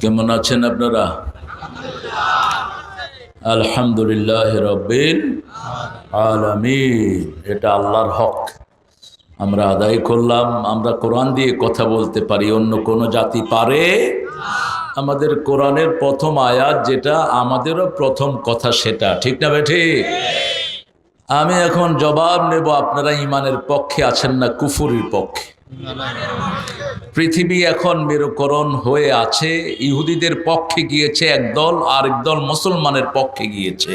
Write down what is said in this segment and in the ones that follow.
কেমন আছেন আপনারা? আলহামদুলিল্লাহ রাব্বিল আলামিন। এটা আল্লাহর হক, আমরা আদায় করলাম। আমরা কোরআন দিয়ে কথা বলতে পারি, অন্য কোনো জাতি পারে? আমাদের কোরআনের প্রথম আয়াত যেটা, আমাদেরও প্রথম কথা সেটা, ঠিক না বেঠিক? আমি এখন জবাব নেব, আপনারা ইমানের পক্ষে আছেন না কুফুরির পক্ষে? পৃথিবী এখন মেরুকরণ হয়ে আছে, ইহুদিদের পক্ষে গিয়েছে একদল, আরেক দল মুসলমানের পক্ষে গিয়েছে।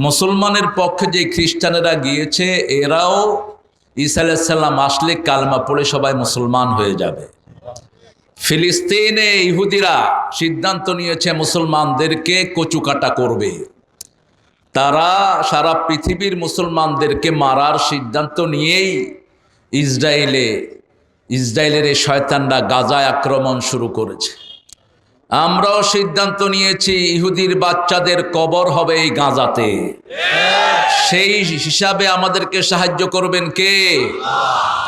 মুসলমানের পক্ষে যে খ্রিস্টানেরা গিয়েছে, এরাও ঈসা আলাইহিস সালাম আসলে কালমা পড়ে সবাই মুসলমান হয়ে যাবে। ফিলিস্তিনে ইহুদিরা সিদ্ধান্ত নিয়েছে মুসলমানদেরকে কচুকাটা করবে। তারা সারা পৃথিবীর মুসলমানদেরকে মারার সিদ্ধান্ত নিয়েই ইসরায়েলের এই শয়তানরা গাজায় আক্রমণ শুরু করেছে। আমরাও সিদ্ধান্ত নিয়েছি ইহুদির বাচ্চাদের কবর হবে এই গাজাতে। সেই হিসাবে আমাদেরকে সাহায্য করবেন কে?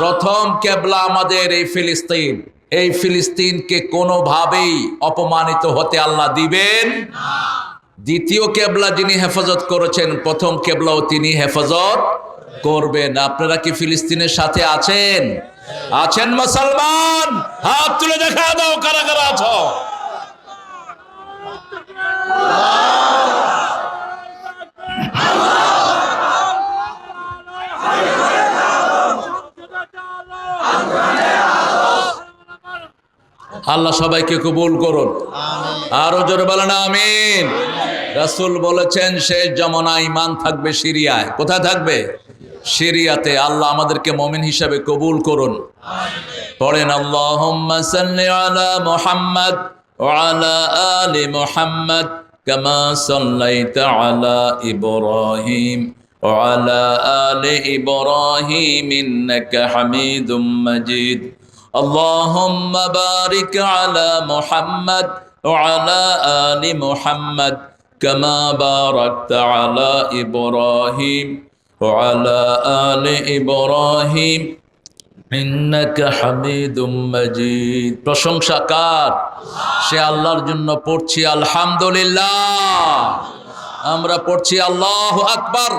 প্রথম কেবলা আমাদের এই ফিলিস্তিন। এই ফিলিস্তিনকে কোনোভাবেই অপমানিত হতে আল্লাহ দিবেন। দ্বিতীয় কেবলা যিনি হেফাজত করেছেন, প্রথম কেবলাও তিনি হেফাজত করবেন। আপনারা কি ফিলিস্তিনের সাথে আছেন? আছেন মুসলমান? হাত তুলে দেখা দাও কারা কারা আছো। আল্লাহ সবাইকে কবুল করুন। আরো জোরে বলেন আমিন। রাসূল বলেছেন শেষ জামানায় ঈমান থাকবে সিরিয়ায়। কোথায় থাকবে? সিরিয়াতে। আল্লাহ আমাদেরকে মুমিন হিসাবে কবুল করুন। পড়েন আল্লাহুম্মা সাল্লি আলা মুহাম্মাদ ওয়া আলা আলি মুহাম্মাদ কামা সাল্লাইতা আলা ইব্রাহিম ওয়া আলা আলি ইব্রাহিম ইন্নাকা হামিদুম মাজিদ। আল্লাহুম্মা বারিক আলা মুহাম্মাদ ওয়া আলা আলি মুহাম্মাদ কামা বারাকতা আলা ইব্রাহিম ওয়া আলা আলি ইব্রাহিম ইন্নাকা হামিদুম মাজিদ। প্রশংসা কার? সে আল্লাহর জন্য পড়ছি আলহামদুলিল্লাহ। আমরা পড়ছি আল্লাহু আকবার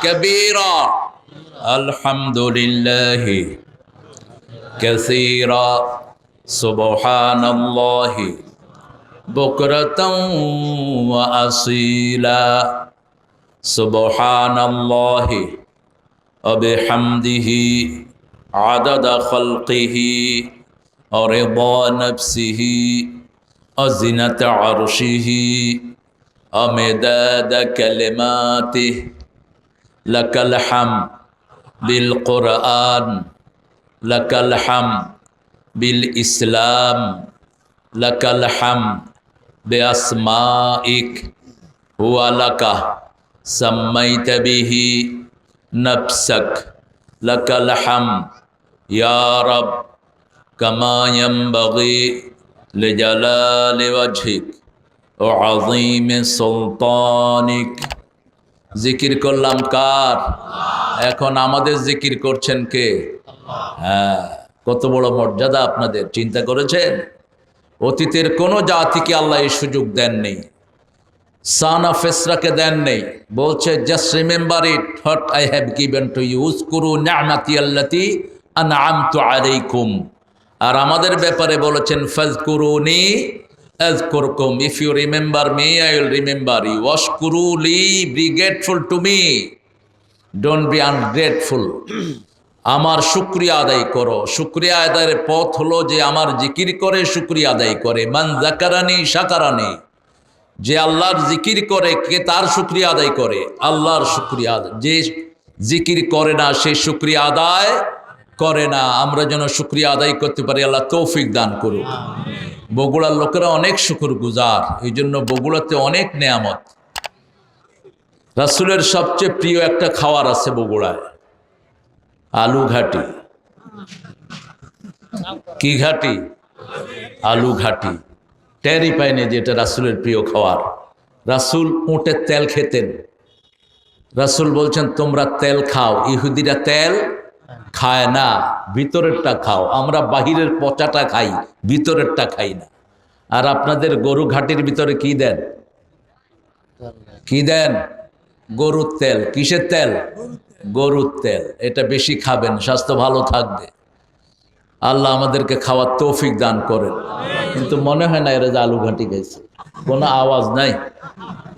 কবীরা, আলহামদুলিল্লাহি কাসীরা, সুবহানাল্লাহি বুকরাতাও ওয়া আসীলা, সুবহানাল্লাহি ওয়া বিহামদিহি আদাদা খালকিহি ওয়া রিদা নাফসিহি ওয়া জিনাতা আরশিহি ওয়া মিদাদা কালিমাতিহি। লাকাল হামদ বিল কুরআন, লাকাল হামদ বিল ইসলাম, লাকাল হামদ বিআসমাইক হুয়া লাকা সাম্মাইতা বিহি নাফসাক, লাকাল হামদ ইয়া রব কামা ইয়ানবাগি লিজালালি ওয়াজহিক ওয়া আযীমি সুলতানিক। জিকির করলাম কার? এখন আমাদের জিকির করছেন কে? হ্যাঁ, কত বড় মর্যাদা আপনাদের, চিন্তা করেছেন? অতীতের কোন জাতিকে আল্লাহ এই সুযোগ দেননি, সানা ফেসরাকে দেন নেই। বলছে just remember it what I have given to you, উযকুরু নি'মাতি আল্লাতী আন'আমতু আলাইকুম। আর আমাদের ব্যাপারে বলেছেন ফাযকুরুনি আযকুরকুম, if you remember me I will remember you, ওয়াশকুরু লি, be grateful to me, don't be ungrateful. আমার শুকরিয়া আদায় করো। শুকরিয়া আদায়ের পথ হলো যে আমার জিকির করে শুকরিয়া আদায় করে। মান যাকারানি শাকারানি, যে আল্লাহর জিকির করে কে তার শুকরিয়া আদায় করে? আল্লাহর শুকরিয়া আদায়। যে জিকির করে না সে শুকরিয়া আদায় করে না। আমরা যেন শুকরিয়া আদায় করতে পারি, আল্লাহ তৌফিক দান করুক। বগুড়ার লোকেরা অনেক শুকর গুজার, এই জন্য বগুড়াতে অনেক নেয়ামত। রাসূলের সবচেয়ে প্রিয় একটা খাবার আছে বগুড়ায়, আলু ঘাটি। কি ঘাটি? আলু ঘাটি। টেরই পায়নি যে এটা রাসূলের প্রিয় খাবার। রাসূল উটের তেল খেতেন। রাসূল বলছেন তোমরা তেল খাও, ইহুদিরা তেল খায় না, ভিতরেরটা খাও। আমরা বাহিরের পচাটা খাই, ভিতরেরটা খাই না। আর আপনাদের গরু ঘাটির ভিতরে কি দেন? কি দেন? গরুর তেল। কিসের তেল? গরুর তেল। এটা বেশি খাবেন, স্বাস্থ্য ভালো থাকবে। আল্লাহ আমাদেরকে খাওয়ার তৌফিক দান করেন। কিন্তু মনে হয় না এরা যে আলু ঘাটি খাইছে, কোনো আওয়াজ নাই।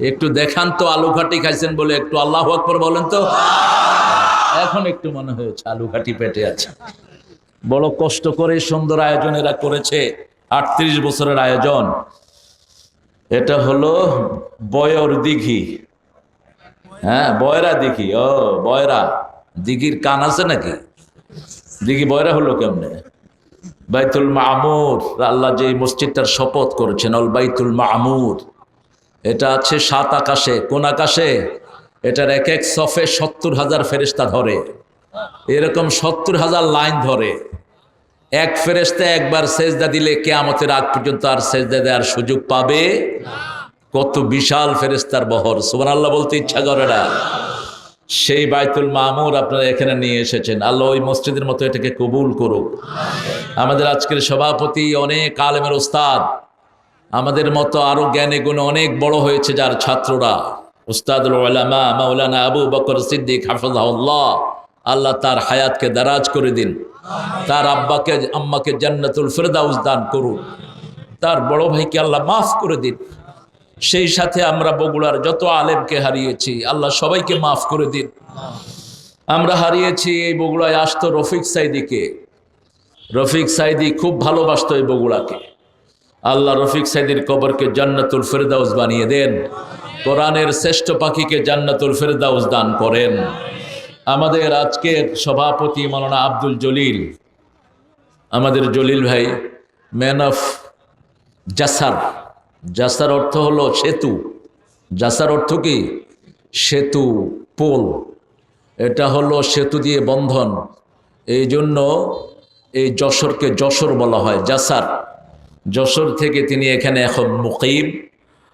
একটু দেখান তো আলু ঘাটি খাইছেন বলে, একটু আল্লাহু আকবার বলেন তো। এখন একটু মনে হয়েছে আলু ঘাটি পেটে আছে। বড় কষ্ট করে সুন্দর আয়োজন এরা করেছে, 38 বছরের আয়োজন। এটা হলো বয়র দিঘি। হ্যাঁ, বয়রা দিঘি। ও বয়রা দিঘির কান আছে নাকি? দিঘি বয়রা হলো কেমনে? বাইতুল মামুর, আল্লাহ যে মসজিদটার শপথ করেছেন, অল বাইতুল মামুর, এটা আছে 7 আকাশে। কোন আকাশে? এটার এক এক সফে 70,000 ফেরেশতা ধরে। এরকম 70,000 লাইন ধরে। এক ফেরেশতা একবার সেজদা দিলে কিয়ামতের আগ পর্যন্ত আর সেজদা দেওয়ার সুযোগ পাবে। কত বিশাল ফেরেশতার বহর, সুবহানাল্লাহ বলতে ইচ্ছা করে না। সেই বাইতুল মামুর আপনারা এখানে নিয়ে এসেছেন। আল্লাহ ওই মসজিদের মতো এটাকে কবুল করুক। আমাদের আজকের সভাপতি অনেক আলেমের ওস্তাদ, আমাদের মতো আরো জ্ঞানে গুণে অনেক বড় হয়েছে যার ছাত্ররা, উস্তাদুল উলামা মাওলানা আবু বকর সিদ্দিক হাফিজাহুল্লাহ। আল্লাহ তার হায়াতকে দারাজ করে দিন, তার আব্বাকে আম্মাকে জান্নাতুল ফিরদাউস দান করুন, তার বড় ভাইকে আল্লাহ মাফ করে দিন। সেই সাথে আমরা বগুড়ার যত আলেমকে হারিয়েছি, আল্লাহ সবাইকে মাফ করে দিন। আমরা হারিয়েছি এই বগুড়ায় আসতো রফিক সাইদিকে। রফিক সাইদি খুব ভালোবাসতো এই বগুড়াকে। আল্লাহ রফিক সাইদির কবরকে জান্নাতুল ফিরদাউস বানিয়ে দেন। কোরআনের শ্রেষ্ঠ পাখিকে জান্নাতুল ফিরদাউস দান করেন। আমাদের আজকের সভাপতি মাওলানা আব্দুল জলিল, আমাদের জলিল ভাই, ম্যান অফ জাসার। জাসার অর্থ হলো সেতু। জাসার অর্থ কি? সেতু, পোল। এটা হলো সেতু দিয়ে বন্ধন। এই জন্য এই যশোরকে যশোর বলা হয়, জাসার। যশোর থেকে তিনি এখানে এখন মুকিম।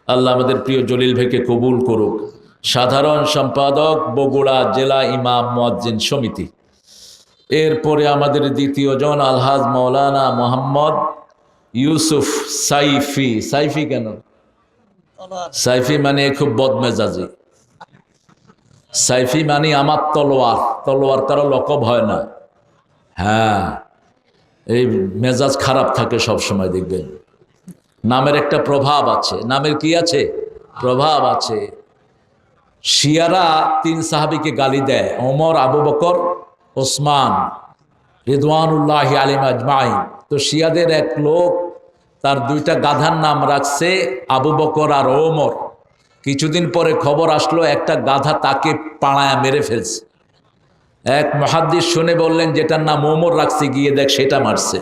আল্লাহ আমাদের প্রিয় জলিল ভাইকে কবুল করুক। সাধারণ সম্পাদক বগুড়া জেলা ইমাম মুয়াজ্জিন সমিতি। এরপরে আমাদের দ্বিতীয় জন আলহাজ মাওলানা মোহাম্মদ ইউসুফ সাইফি। সাইফি কেন? সাইফি মানে খুব বদমেজাজি। সাইফি মানে আমার তলোয়ার। তলোয়ার কারো লকব হয় না। হ্যাঁ, এই মেজাজ খারাপ থাকে সব সময়, দেখবেন। নামের একটা প্রভাব আছে। নামের কি আছে? প্রভাব আছে। শিয়ারা 3 সাহাবীকে গালি দেয়, ওমর, আবু বকর, ওসমান রিদওয়ানুল্লাহি আলাইহিম আজমাইন। তো শিয়াদের এক লোক তার 2টা গাধার নাম রাখছে আবু বকর আর ওমর। কিছুদিন পরে খবর আসলো একটা গাধা তাকে পাড়ায় মেরে ফেলছে। এক মুহাদ্দিস শুনে বললেন, যেটার নাম ওমর রাখছে, গিয়ে দেখ সেটা মারছে।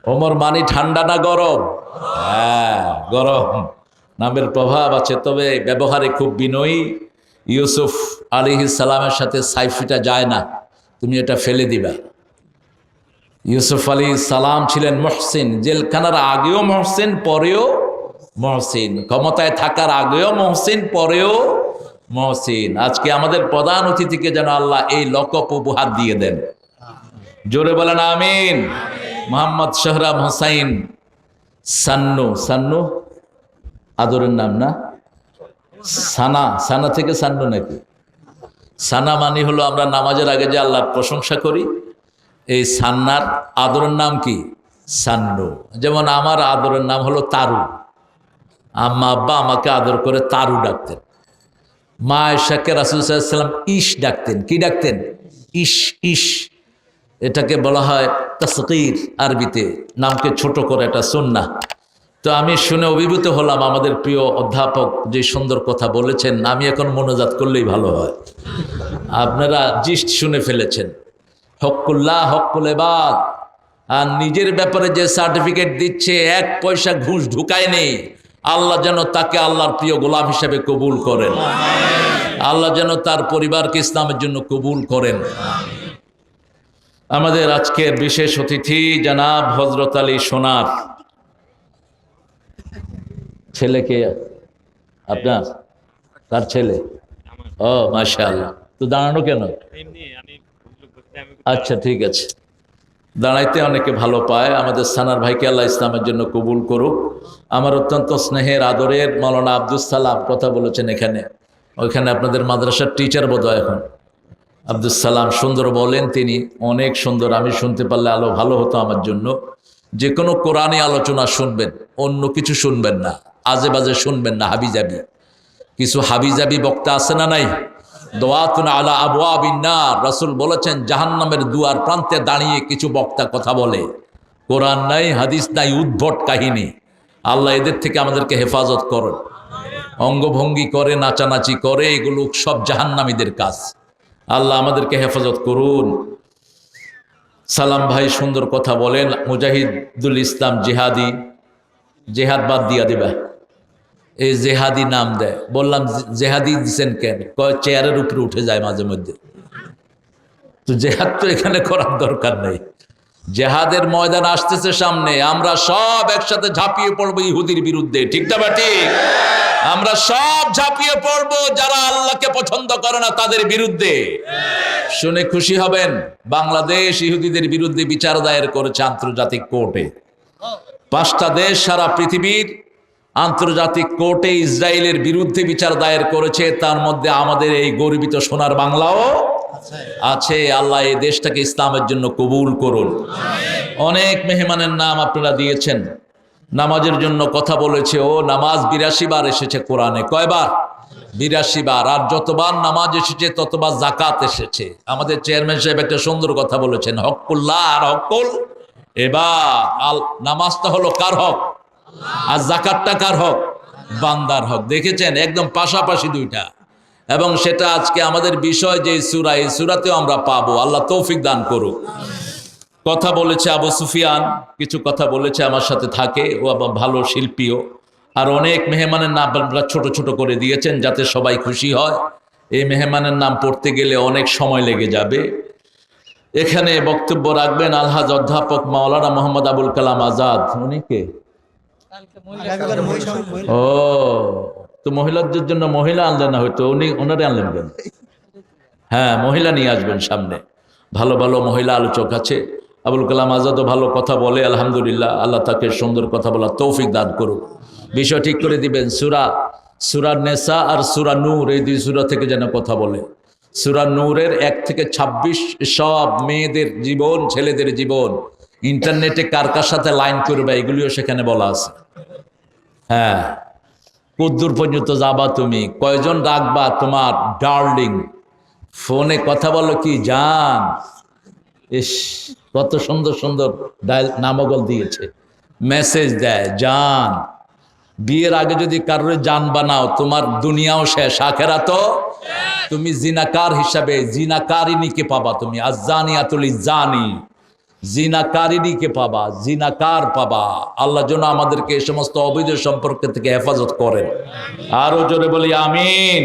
ওমর মানে ঠান্ডা না গরম? হ্যাঁ, গরম। নামের প্রভাব আছে, তবে ব্যবহারে খুব বিনয়ী। ইউসুফ আলাইহিস সালামের সাথে সাইফিটা যায় না, তুমি এটা ফেলে দিবা। ইউসুফ আলাইহিস সালাম ছিলেন মুহসিন, জেলখানার আগেও মুহসিন, পরেও মুহসিন, ক্ষমতায় থাকার আগেও মুহসিন, পরেও মুহসিন। আজকে আমাদের প্রধান অতিথিকে যেন আল্লাহ এই লকব উপহার দিয়ে দেন। জোরে বলেন আমিন। মোহাম্মদ সোহরাব হোসাইন সান্নু। সান্নু আদরের নাম না? সানা। সানা থেকে সান্নু নাকি? সানা মানে হলো আমরা নামাজের আগে যে আল্লাহর প্রশংসা করি, এই সান্নার আদরের নাম কি? সান্নু। যেমন আমার আদরের নাম হলো তারু। আম্মা আব্বা আমাকে আদর করে তারু ডাকতেন। মা আয়েশাকে রাসূল সাল্লাল্লাহু আলাইহি ওয়াসাল্লাম ইশ ডাকতেন। কি ডাকতেন? ইশ। ইশ এটাকে বলা হয় তাসগীর আরবিতে, নামকে ছোট করে, এটা সুন্নাহ। তো আমি শুনে অভিভূত হলাম, আমাদের প্রিয় অধ্যাপক যে সুন্দর কথা বলেছেন, আমি এখন মনোজাত করলেই ভালো হয়। আপনারা জিস্ট শুনে ফেলেছেন। হকুল্লাহ, হকুল ইবাদ। আর নিজের ব্যাপারে যে সার্টিফিকেট দিচ্ছে, 1 পয়সা ঘুষ ঢুকায় নেই। আল্লাহ যেন তাকে আল্লাহর প্রিয় গোলাম হিসেবে কবুল করেন। আল্লাহ যেন তার পরিবারকে ইসলামের জন্য কবুল করেন। আমাদের আজকের বিশেষ অতিথি জনাব হযরত আলী সোনার। ছেলেকে আপনার? তার ছেলে? ও মাশাআল্লাহ। তো দাঁড়ানো কেন? আচ্ছা ঠিক আছে, দাঁড়াইতে অনেকে ভালো পায়। আমাদের সানার ভাইকে আল্লাহ ইসলামের জন্য কবুল করুক। আমার অত্যন্ত স্নেহের আদরের মাওলানা আব্দুস সালাম কথা বলেছেন এখানে, ওইখানে আপনাদের মাদ্রাসার টিচার বোধহয় এখন। আব্দুস সালাম সুন্দর বলেন, তিনি অনেক সুন্দর। আমি শুনতে পারলে আলো ভালো হতো আমার জন্য। যে কোনো কোরআনী আলোচনা শুনবেন, অন্য কিছু শুনবেন না, আজে বাজে শুনবেন না, হাবিজাবি কিছু হাবিজাবি বক্তা আছে না নাই? দোয়াতুন আলা আবওয়াবিন নার, রাসূল বলেছেন জাহান্নামের দুয়ার প্রান্তে দাঁড়িয়ে কিছু বক্তা কথা বলে, কোরআন নাই হাদিস নাই, উদ্ভট কাহিনী। আল্লাহ এদের থেকে আমাদেরকে হেফাজত করেন। অঙ্গভঙ্গি করে, নাচানাচি করে, এগুলো সব জাহান্নামীদের কাজ। আল্লাহ আমাদেরকে হেফাজত করুন। সালাম ভাই সুন্দর কথা বলেন। মুজাহিদুল ইসলাম জিহাদি, জেহাদ বাদ দিয়া দিবা, এই জেহাদি নাম দেয়। বললাম জেহাদি দিচ্ছেন কেন? কয় চেয়ারের উপরে উঠে যায় মাঝে মধ্যে। তো জেহাদ তো এখানে করার দরকার নেই। জেহাদের ময়দান আসতেছে সামনে, আমরা সব একসাথে ঝাঁপিয়ে পড়বো ইহুদির বিরুদ্ধে, ঠিক না বা ঠিক? আমরা সব ঝাঁপিয়ে পড়বো যারা আল্লাহকে পছন্দ করে না তাদের বিরুদ্ধে। শুনে খুশি হবেন, বাংলাদেশ ইহুদিদের বিরুদ্ধে বিচার দায়ের করেছে আন্তর্জাতিক কোর্টে। 5টা দেশ সারা পৃথিবীর আন্তর্জাতিক কোর্টে ইসরায়েলের বিরুদ্ধে বিচার দায়ের করেছে। তার মধ্যে আমাদের এই গর্বিত সোনার বাংলাও আছে। আল্লাহ এই দেশটাকে ইসলামের জন্য কবুল করুন। অনেক মেহমানের নাম আপনারা দিয়েছেন। নামাজের জন্য কথা বলেছে, ও নামাজ 82 বার এসেছে কোরআনে। কয়বার? 82 বার। আর যতবার নামাজ এসেছে ততবার জাকাত এসেছে। আমাদের চেয়ারম্যান সাহেব একটা সুন্দর কথা বলেছেন, হকুল্লাহ আর হকুল এবার। নামাজটা হলো কার হক, আর জাকাতটা কার হক? বান্দার হক। দেখেছেন, একদম পাশাপাশি দুইটা। এবং সেটা আজকে আমাদের বিষয় যে সূরা, এই সূরাতেও আমরা পাবো। আল্লাহ তৌফিক দান করুক। কথা বলেছে আবু সুফিয়ান, কিছু কথা বলেছে, আমার সাথে থাকে, ও আবার ভালো শিল্পীও। আর অনেক মেহমানের নাম আপনারা ছোট ছোট করে দিয়েছেন যাতে সবাই খুশি হয়। এই মেহমানের নাম পড়তে গেলে অনেক সময় লেগে যাবে। এখানে বক্তব্য রাখবেন আলহাজ অধ্যাপক মাওলানা মোহাম্মদ আবুল কালাম আজাদ। উনি কে? ও, তো মহিলাদের জন্য মহিলা আনলেন না হয়তো, ওনারে আনলেন কেন? হ্যাঁ, মহিলা নিয়ে আসবেন সামনে। ভালো ভালো মহিলা আলোচক আছে। আবুল কালাম আজাদও ভালো কথা বলে, আলহামদুলিল্লাহ। আল্লাহ তাকে সুন্দর কথা বলার তৌফিক দান করুক। বিষয় ঠিক করে দিবেন। সূরা নেসা আর সূরা নূর, এই 2 সূরা থেকে যেন কথা বলে। সূরা নূরের 1 থেকে 26 সব মেয়েদের জীবন, ছেলেদের জীবন, ইন্টারনেটে কার কার সাথে লাইন করবে এগুলিও সেখানে বলা আছে। হ্যাঁ, কদ্দুর পর্যন্ত যাবা তুমি, কয়জন রাখবা তোমার ডার্লিং, ফোনে কথা বলো কি জান। ইস, কত সুন্দর সুন্দর নামগল দিয়েছে, মেসেজ দেয় জান। বিয়ের আগে যদি কারোর জান বানাও, তোমার দুনিয়াও শেষ, আখেরাতও। তুমি জিনাকার হিসাবে জিনাকারিনীকে পাবা, তুমি আজ্জানিয়াতুল জানি, জিনাকারিনীকে পাবা, জিনাকার পাবা। আল্লাহ যেন আমাদেরকে এই সমস্ত অবৈধ সম্পর্ক থেকে হেফাজত করেন। আরো জোরে বলি আমিন।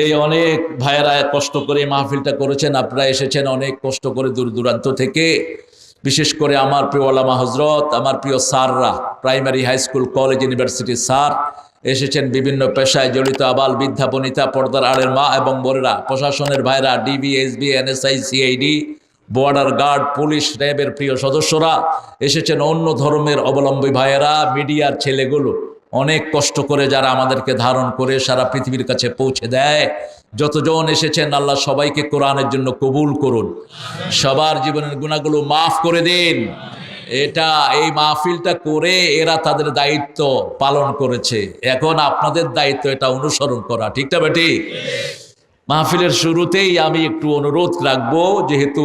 এই অনেক ভাইয়েরা কষ্ট করে মাহফিলটা করেছেন, আপনারা এসেছেন অনেক কষ্ট করে দূর দূরান্ত থেকে। বিশেষ করে আমার প্রিয় ওলামা হজরত, আমার প্রিয় স্যাররা, প্রাইমারি, হাই স্কুল, কলেজ, ইউনিভার্সিটির স্যার এসেছেন, বিভিন্ন পেশায় জড়িত আবাল বৃদ্ধা বনিতা, পর্দার আড়ের মা এবং বোনেরা, প্রশাসনের ভাইরা, DB, SB, NSI, CID, border guard, police, র্যাবের প্রিয় সদস্যরা এসেছেন, অন্য ধর্মের অবলম্বী ভাইয়েরা, মিডিয়ার ছেলেগুলো অনেক কষ্ট করে যারা আমাদেরকে ধারণ করে সারা পৃথিবীর কাছে পৌঁছে দেয়। যতজন এসেছেন আল্লাহ সবাইকে কোরআনের জন্য কবুল করুন, সবার জীবনের গুনাহগুলো মাফ করে দিন। এই মাহফিলটা করে এরা তাদের দায়িত্ব পালন করেছে, এখন আপনাদের দায়িত্ব এটা অনুসরণ করা, ঠিক না বেটি? মাহফিলের শুরুতেই আমি একটু অনুরোধ রাখবো, যেহেতু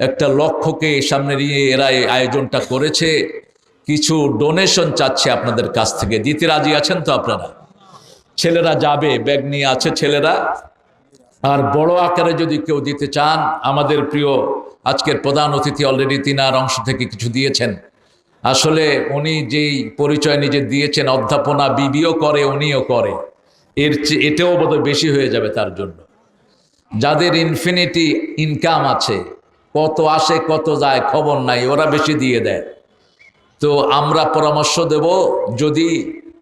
একটা লক্ষ্যকে সামনে নিয়ে এরা এই আয়োজনটা করেছে, কিছু ডোনেশন চাচ্ছে আপনাদের কাছ থেকে। দিতে রাজি আছেন তো আপনারা? ছেলেরা যাবে, ব্যাগ নিয়ে আছে ছেলেরা। আর বড় আকারে যদি কেউ দিতে চান, আমাদের প্রিয় আজকের প্রধান অতিথি অলরেডি তিনার অংশ থেকে কিছু দিয়েছেন। আসলে উনি যেই পরিচয় নিজে দিয়েছেন, অধ্যাপনা বিবিও করে, উনিও করে, এটাও বোধহয় বেশি হয়ে যাবে তার জন্য। যাদের ইনফিনিটি ইনকাম আছে, কত আসে কত যায় খবর নাই, ওরা বেশি দিয়ে দেয়। তো আমরা পরামর্শ দেব, যদি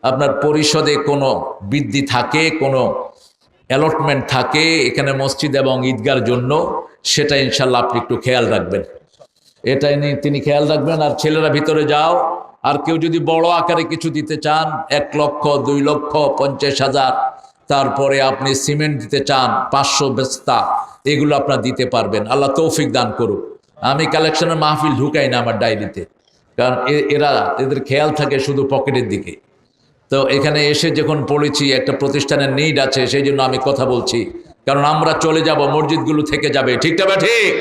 আপনার পরিষদে কোনো বৃদ্ধি থাকে, কোনো অ্যালটমেন্ট থাকে এখানে মসজিদ এবং ঈদগার জন্য, সেটা ইনশাল্লাহ আপনি একটু খেয়াল রাখবেন। এটাই নিয়ে তিনি খেয়াল রাখবেন। আর ছেলেরা ভিতরে যাও। আর কেউ যদি বড় আকারে কিছু দিতে চান, 1 লক্ষ, 2 লক্ষ, 50,000, তারপরে আপনি সিমেন্ট দিতে চান 500 বস্তা, এগুলো আপনারা দিতে পারবেন। আল্লাহ তৌফিক দান করুক। আমি কালেকশনের মাহফিল ঢুকাই না আমার ডায়েরিতে, কারণ এদের খেয়াল থাকে শুধু পকেটের দিকে। তো এখানে এসে যখন পড়েছি একটা প্রতিষ্ঠানের নিড আছে, সেই জন্য আমি কথা বলছি। কারণ আমরা চলে যাব, মসজিদগুলো থেকে যাবে, ঠিক না ঠিক?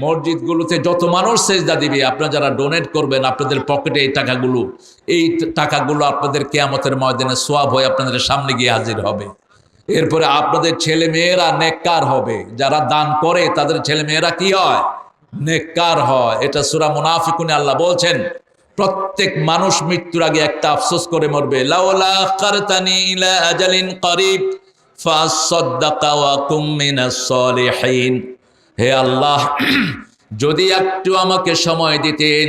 মসজিদগুলোতে যত মানুষ সেজদা দিবে, আপনারা যারা ডোনেট করবেন, আপনাদের পকেটে এই টাকাগুলো আপনাদের কিয়ামতের ময়দানে সওয়াব হয়ে আপনাদের সামনে গিয়ে হাজির হবে। এরপরে আপনাদের ছেলে মেয়েরা নেককার হবে। যারা দান করে তাদের ছেলে মেয়েরা কি হয়? নেককার হয়। এটা সূরা মুনাফিকুনে আল্লাহ বলছেন, প্রত্যেক মানুষ মৃত্যুর আগে একটা আফসোস করে মরবে, লাউলা আখারতানি ইলা আজালিন করিব ফাসাদদাকা ওয়া কুম মিনাস সলিহিন। হে আল্লাহ, যদি একটু আমাকে সময় দিতেন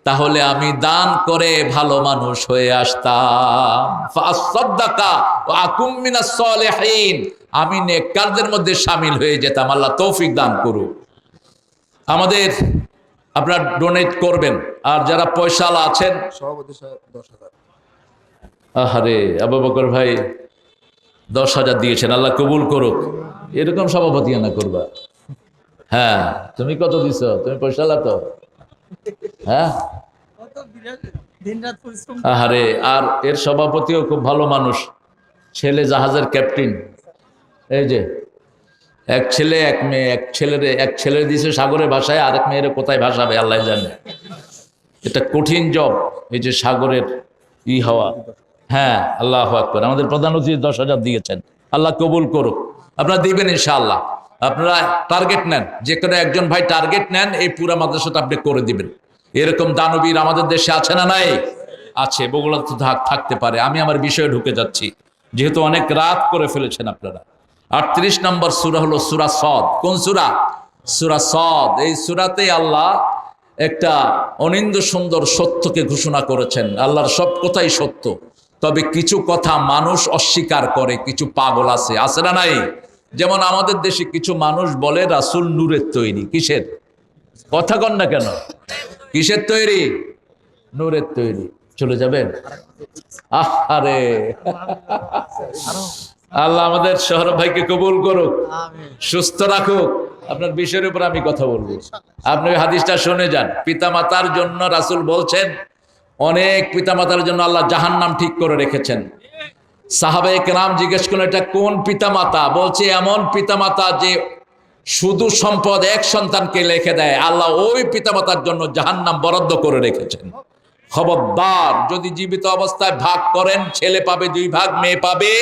তাহলে আমি দান করে ভালো মানুষ হয়ে আসতাম। ফাসাদদাকা ওয়া কুম মিনাস সলিহিন, আমি নেককারদের মধ্যে শামিল হয়ে যেতাম। আল্লাহ তৌফিক দান করুক। আমাদের আপনারা ডোনেট করবেন। আর যারা পয়সাওয়ালা আছেন, সভাপতি সাহেব 10,000। আহারে আবু বকর ভাই 10,000 দিয়েছেন, আল্লাহ কবুল করুক। এরকম সভাপতি না করবা। হ্যাঁ, তুমি কত দিছ? তুমি পয়সাওয়ালা তো। হ্যাঁ, আহারে। আর এর সভাপতিও খুব ভালো মানুষ, ছেলে জাহাজের ক্যাপ্টেন। এই যে এক ছেলে এক মেয়ে, এক ছেলের দিছে সাগরের ভাষায়, আরেক মেয়ের কোথায় ভাসাবে আল্লাহ জানে। এটা কঠিন জব, এই যে সাগরের হওয়া। হ্যাঁ, আল্লাহু আকবার। আমাদের প্রধান অতিথি 10,000 দিয়েছেন, আল্লাহ কবুল করুক। আপনারা দিবেন ইনশাআল্লাহ। আপনারা টার্গেট নেন, যে কোনো একজন ভাই টার্গেট নেন, এই পুরা মাদ্রাসাটা আপনি করে দিবেন। এরকম দানবীর আমাদের দেশে আছে না নাই? আছে, বগুড়া তো থাকতে পারে। আমি আমার বিষয়ে ঢুকে যাচ্ছি, যেহেতু অনেক রাত করে ফেলেছেন আপনারা। 38 নম্বর সূরা হলো সূরা সদ। কোন সূরা? সূরা সদ। এই সূরাতে আল্লাহ একটা অনিন্দ্য সুন্দর সত্যকে ঘোষণা করেছেন। আল্লাহর সব কথাই সত্য, তবে কিছু কথা মানুষ অস্বীকার করে। কিছু পাগল আছে না নাই? যেমন আমাদের দেশে কিছু মানুষ বলে রাসূল নূরের তৈরি। কিসের? কথা কন না কেন? কিসের তৈরি? নূরের তৈরি। চলে যাবেন? আরে আল্লাহ আমাদের সৌরভ ভাইকে কবুল করুক, সুস্থ রাখুক। আপনার বিষয়ের উপর আমি কথা বলবো। আপনি হাদিসটা শুনে যান। পিতামাতার জন্য রাসূল বলছেন, অনেক পিতামাতার জন্য আল্লাহ জাহান্নাম ঠিক করে রেখেছেন। সাহাবায়ে কেরাম জিজ্ঞেস করলেন, এটা কোন পিতামাতা? বলছে, এমন পিতামাতা যে শুধু সম্পদ এক সন্তানকে রেখে দেয়, আল্লাহ ওই পিতামাতার জন্য জাহান্নাম বরাদ্দ করে রেখেছেন। খবরদার, যদি জীবিত অবস্থায় ভাগ করেন, ছেলে পাবে 2 ভাগ, মেয়ে পাবে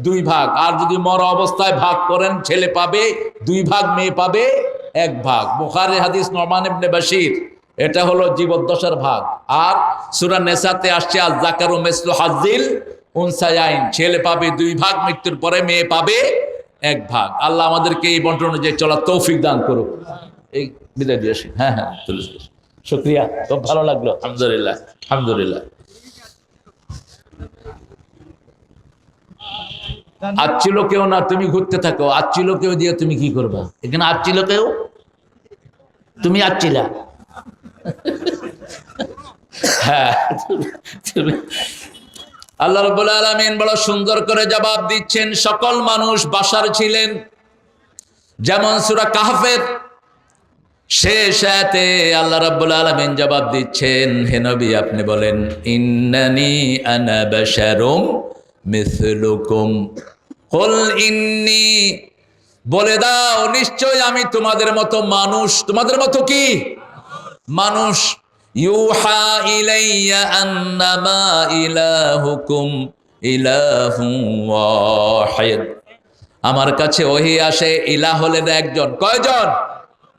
2 ভাগ। আর যদি মরা অবস্থায় ভাগ করেন, ছেলে পাবে 2 ভাগ, মেয়ে পাবে 1 ভাগ। বুখারীর হাদিস, নোমান ইবনে বাশির। এটা হলো জীবদ্দশার ভাগ। আর সূরা নিসাতে আসছে, আজ যাকারু মিসলু হাজ্জিল উনসায়াইন, ছেলে পাবে 2 ভাগ মৃত্যুর পরে, মেয়ে পাবে 1 ভাগ। আল্লাহ আমাদেরকে এই বন্টন অনুযায়ী চলার তৌফিক দান করুক। এই বিদায় দিয়ে আসি। হ্যাঁ, চলে আসি। শুকরিয়া, খুব ভালো লাগলো। আলহামদুলিল্লাহ, আলহামদুলিল্লাহ। আচ্ছিল কেউ না, তুমি ঘুরতে থাকো। আচ্ছিল কেউ দিয়ে তুমি কি করবা? এখানে আচ্ছিল কেউ? তুমি আচ্ছিলা? হ্যাঁ, আল্লাহ রাব্বুল আলামিন বড় সুন্দর করে জবাব দিচ্ছেন। সকল মানুষ বাশার ছিলেন। যেমন সূরা কাহফের শেষ আয়াতে আল্লাহ রাব্বুল আলামিন জবাব দিচ্ছেন, হে নবী আপনি বলেন, ইন্নানি আনা বাশারুম মিসলুকুম কুল ইন্নী, বলে দাও নিশ্চয় আমি তোমাদের মতো মানুষ। তোমাদের মতো কি? মানুষ। ইউহা ইলাইয়া আন্নামা ইলাহুকুম ইলাহুম ওয়াহিদ, আমার কাছে ওহী আসে, ইলাহ হলেন একজন। কয়জন?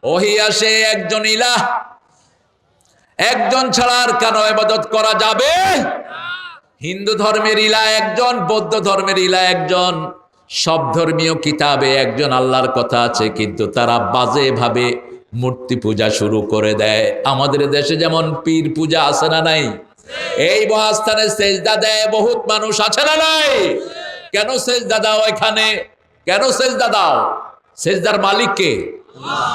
ওহী আসে একজন ইলাহ। একজন ছাড়া আর কেন ইবাদত করা যাবে? হিন্দু ধর্মের ইলাহ একজন, বৌদ্ধ ধর্মের ইলাহ একজন। সব ধর্মীয় কিতাবে একজন আল্লাহর কথা আছে, কিন্তু তারা বাজে ভাবে মূর্তি পূজা শুরু করে দেয়। আমাদের দেশে যেমন পীর পূজা আছে না নাই? এই মহাস্থানে সেজদা দেয় বহুত মানুষ, আছে না নাই? কেন সেজদা দাও এখানে? কেন সেজদা দাও? সেজদার মালিক কে?